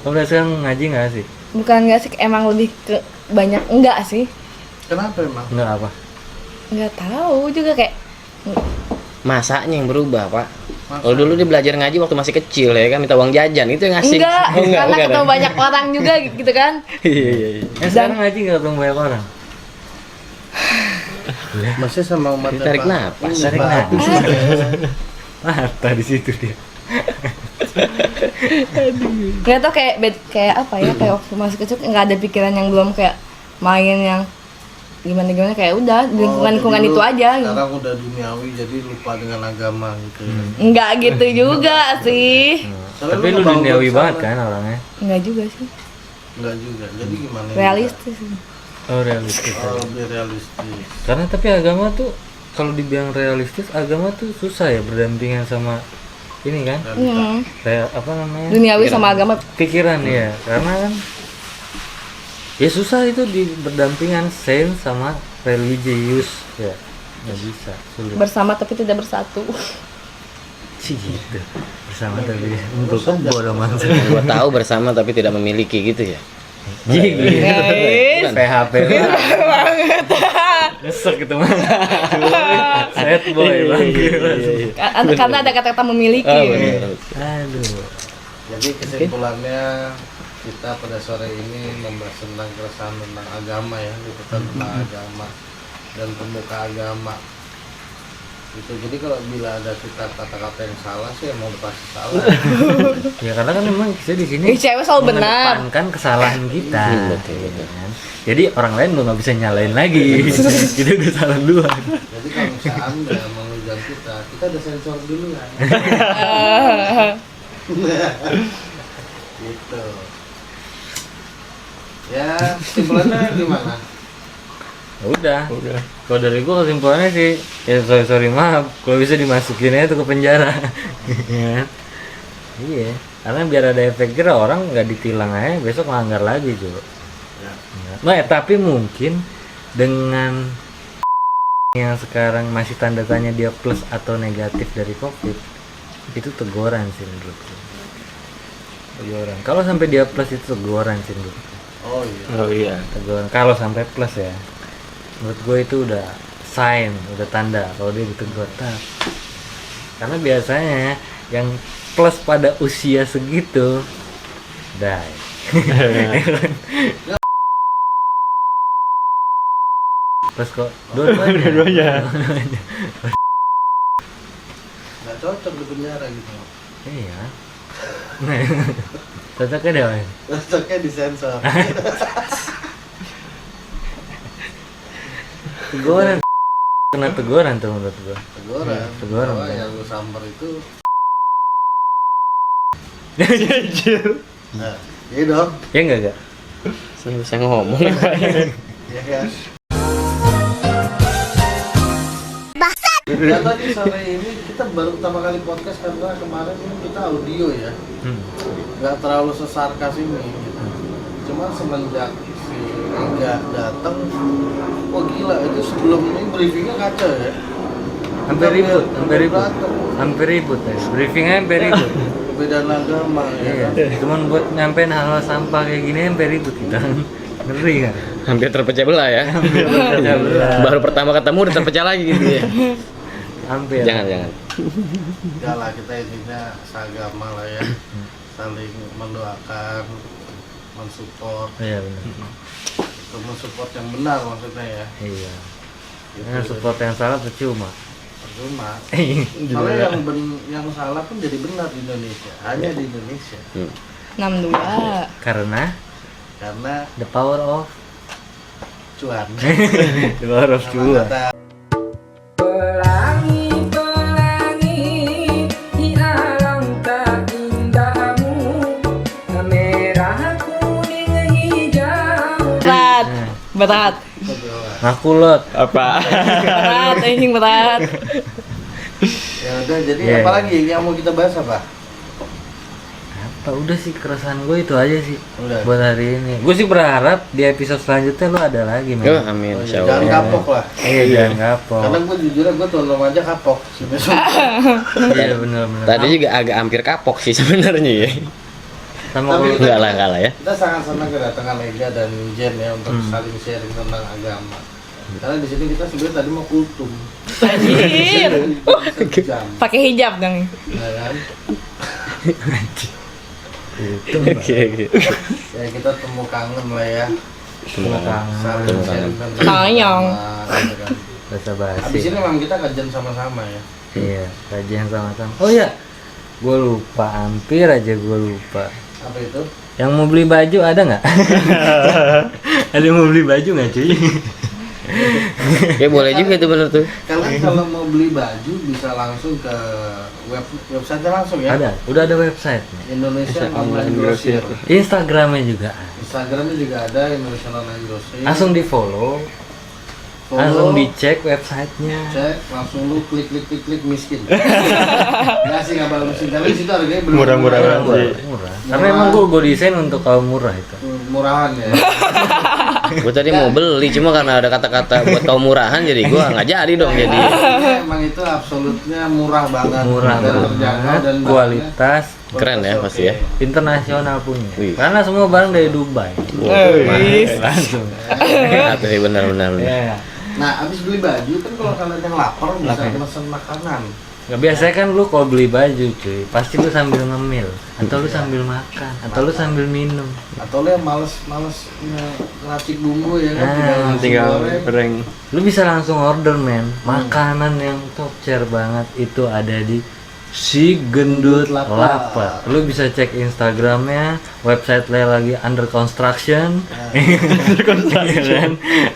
Kamu sekarang ngaji nggak sih? Bukan enggak sih, emang lebih ke banyak enggak sih. Kenapa emang? Nggak apa? Enggak tahu juga kayak Masanya yang berubah, Pak. Kalau dulu dia belajar ngaji waktu masih kecil ya kan, minta uang jajan, itu yang asik. enggak, karena bukan. ketemu banyak orang juga gitu kan. Iya. Sekarang ngaji nggak ketemu banyak orang. Masih sama umat Tarik napas. Tarik nafas. Mata di situ dia. Nggak tau kayak apa ya, kayak waktu masih kecil nggak ada pikiran yang belum kayak main yang gimana kayak udah di lingkungan itu aja gitu. Sekarang udah duniawi jadi lupa dengan agama gitu. Enggak gitu juga sih. Tapi lu duniawi banget kan orangnya. Enggak juga sih. Enggak juga. Jadi gimana? Realistis. Oh realistis. Oh, lebih realistis. Karena tapi agama tuh kalau dibilang realistis, agama tuh susah ya berdampingan sama ini kan? Kayak apa namanya? Duniawi sama agama. Pikiran ya. Karena kan ya susah itu berdampingan sains sama religius ya. Nggak bisa, sulit. Bersama tapi tidak bersatu. Sih gitu. Bersama tapi untuk bodoh amat. Gua tahu bersama tapi tidak memiliki gitu ya. Guys, PHP banget. Nyesek itu mah. Sad boy bang. Karena ada kata-kata memiliki. Aduh. Jadi kesimpulannya kita pada sore ini membahas tentang keresahan tentang agama ya, liputan tentang agama dan pemuka agama. Itu jadi kalau bila ada kita kata-kata yang salah sih emang udah pasti salah. Ya karena kan memang kita di sini Cewek selalu benar. mengedepankan kesalahan kita. Kan? Jadi orang lain lo nggak bisa nyalain lagi. Itu udah salah duluan. Jadi kalau misalnya Anda menghujat kita udah sensor dulu kan. Gitu. Ya, kesimpulannya gimana? Udah. Kalau dari gua kesimpulannya sih, ya sorry maaf, kalau bisa dimasukin aja tuh ke penjara. Ya kan? Iya, karena biar ada efek jerah orang nggak ditilang aja, besok melanggar lagi juga. Ya. Nah, tapi mungkin dengan yang sekarang masih tanda tanya dia plus atau negatif dari COVID, itu teguran sih menurutku. Teguran. Kalau sampai dia plus itu teguran sih menurutku. Oh iya. Teguran. Kalau sampai plus ya. Menurut gue itu udah sign, udah tanda kalau dia ditegur. Karena biasanya yang plus pada usia segitu die. Plus kok dua-duanya. Nggak cocok di penjara gitu. Iya. Cocoknya deh, Wan. Cocoknya disensor. Teguran. Kena teguran tuh menurut gua. Teguran. Kan? Yang lu samper itu. Nah, iya dong. Ya enggak? Saya bisa ngomong. Iya kan. Ya tadi sore ini kita baru pertama kali podcast karena kemarin ini kita audio ya. Nggak terlalu sesarkas ini gitu. Cuma semenjak si Ega datang, wah gila itu sebelum ini briefingnya kacau ya. Hampir ribut ya. Briefingnya hampir ribut. Perbedaan agama ya. Iya. Cuman buat nyampein hal sampah kayak gini hampir ribut kita. Ngeri kan? Hampir terpecah belah ya. Baru pertama ketemu udah terpecah lagi gitu ya. Hampir. Jangan. Enggak lah, kita intinya seagama lah ya. Saling mendoakan, mensupport. Iya benar. Untuk mensupport yang benar maksudnya ya. Iya. Gitu. Nah, support yang salah percuma. Percuma. Soalnya yang salah pun jadi benar di Indonesia. Hanya di Indonesia. 62. Karena the power of cuan. the power of cuan. Pelangi di alangkah indahmu, merah kuning hijau. Berat. Ngakulot. Apa? Berat, anjing berat. Ya udah, jadi Yeah. apa lagi yang mau kita bahas apa? Udah sih keresahan gue itu aja sih. Udah. Buat hari ini. Gue sih berharap di episode selanjutnya lo ada lagi, men. Amin. Insya Jangan Allah. kapok lah. Iya, jangan kapok. Karena gue jujur gue tahun lalu aja kapok. Iya benar-benar. Tadi juga agak hampir kapok sih sebenarnya ya. Sama Tapi- kalau Enggak lah ya. Kita sangat senang kedatangan Ega dan Jen ya untuk saling sharing tentang agama. Karena di sini kita sebenarnya tadi mau kultum. Anjir. Jam, Pakai hijab dong. ya kan? Oke. Ya kita temu kangen lah ya. Saling kangen, sharing tentang Tayang. agama, gitu kan. basa Habis basi. ini memang kita kajian sama-sama ya. Iya, kajian sama-sama. Oh iya, gue lupa, hampir aja gue lupa. Apa itu? Yang mau beli baju ada nggak? Ada yang mau beli baju nggak cuy? Ya boleh juga itu bener tuh. Kalian kalau mau beli baju bisa langsung ke website langsung ya. Udah ada website. Indonesia Online Grosir. Instagramnya juga. Instagramnya juga ada Indonesia Online Grocery. Langsung di follow, langsung dicek websitenya. Cek, langsung lu klik miskin. Nggak sih, nggak bagus sih, tapi di situ harganya belum Murah-murah sih. Murah. Karena emang gue desain untuk kaum murah itu. Murahan ya. Gue tadi mau beli, cuma karena ada kata-kata buat kaum murahan, jadi gue nggak jadi dong jadi. Emang itu absolutnya murah banget. Murah Dan terjangkau banget, dan kualitas Keren ya pasti ya. internasional punya. Wih. Karena semua barang dari Dubai. Langsung. Tapi benar-benar. Ya. Nah, abis beli baju kan kalau kalian yang lapar bisa pesan makanan. Nggak, biasanya kan lu kalau beli baju cuy, pasti lu sambil ngemil, atau lu sambil makan, atau lu sambil minum. Atau lu yang males ngeracik bumbu ya kan, Nah, Tinggal goreng. goreng. Lu bisa langsung order men. Makanan yang top tier banget itu ada di Si Gendut Lapar. Lu bisa cek Instagramnya, website lagi under construction. Iya kan?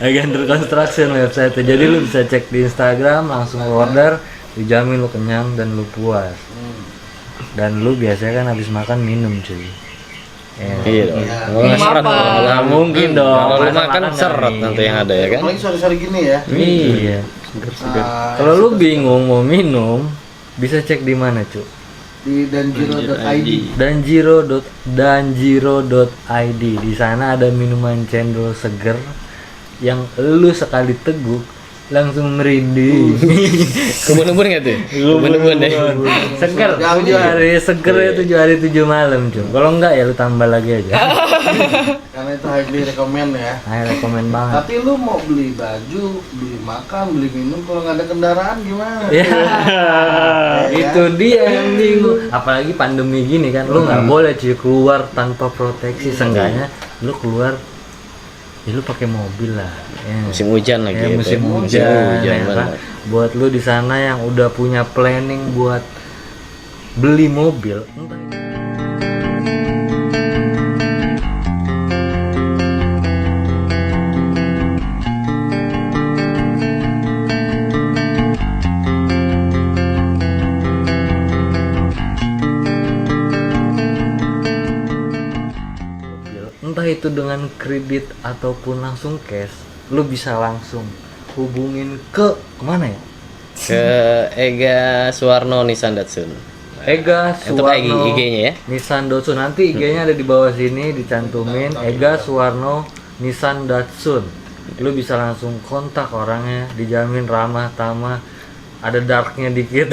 Lagi under construction website. Jadi lu bisa cek di Instagram, langsung order, dijamin lu kenyang dan lu puas. Dan lu biasanya kan habis makan minum cuy. Ya. Iya dong. Kalau nggak seret, Nggak mungkin dong. Kalau lu Masa makan nggak seret minum? nanti yang ada ya kan. Apalagi sore-sore gini ya. Iya. Kalau lu bingung mau minum, bisa cek di mana cuy? Di danjiro.id. Danjiro.id. Di sana ada minuman cendol seger yang lu sekali teguk langsung merinding. Kebun-kebun nggak tuh? Kebun-kebun deh. Seger 7 hari, seger ya 7 hari 7 malam cuy. Kalau enggak ya lu tambah lagi aja. Karena itu highly recommend ya. Ayo rekomen banget. Tapi lu mau beli baju, beli makan, beli minum, kalau nggak ada kendaraan gimana? Ya, itu dia yang bingung. Apalagi pandemi gini kan, lu nggak boleh cuy keluar tanpa proteksi. Seenggaknya lu keluar, ya lu pakai mobil lah. Ya. Musim hujan lagi. Ya, itu. musim Musim hujan, ya benar. kan? Buat lu di sana yang udah punya planning buat beli mobil, entah itu dengan kredit ataupun langsung cash, lu bisa langsung hubungin ke kemana ya? Ke Ega Suwarno Nissan Datsun. Ega Untuk Suwarno IG-nya ya. Nissan Datsun. Nanti IG-nya ada di bawah sini dicantumin Ega Suwarno Nissan Datsun. Lu bisa langsung kontak orangnya, dijamin ramah tamah. Ada darknya dikit.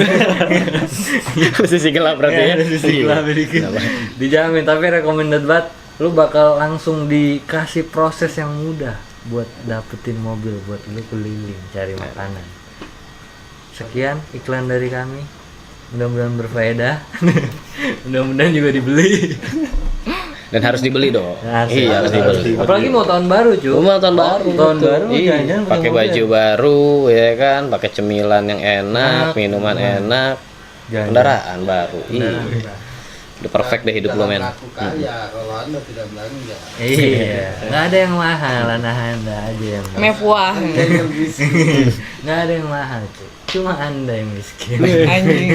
Sisi gelap berarti ya. Sisi gelap dikit. Dijamin, tapi recommended banget. Lu bakal langsung dikasih proses yang mudah buat dapetin mobil, buat lu keliling cari makanan. Sekian iklan dari kami. Mudah-mudahan berfaedah. Mudah-mudahan juga dibeli. Dan harus dibeli dong. Asik. Iya, harus dibeli. Apalagi mau tahun baru, cuy. Mau tahun baru. Tahun betul. baru, Iya, jangan-jangan punya pakai mobil. baju baru ya kan, pakai cemilan yang enak, minuman enak, Jangan. kendaraan baru. Iya. Udah perfect deh hidup lu men. Aku kaya kalau Anda tidak belanja. Iya. Nggak ada yang mahal, Anda aja yang mahal. Mewah. Nggak ada yang mahal, cuy. Cuma Anda yang miskin. Anjing.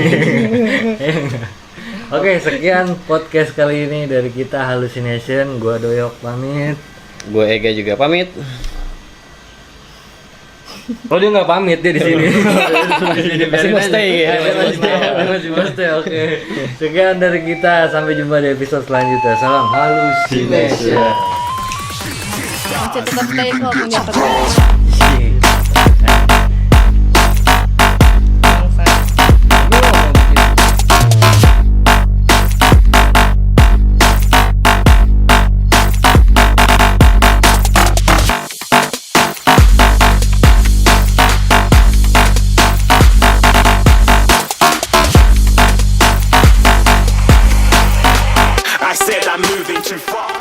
Oke, sekian podcast kali ini dari kita Hallucination. Gua Doyok pamit. Gue Ega juga pamit. Oh, dia nggak pamit, dia di sini. Masih mau stay ya. Masih mau stay. Oke. Sekian dari kita, sampai jumpa di episode selanjutnya. Salam Hallucination. Masih tetap stay kalau punya teman. I said I'm moving too far.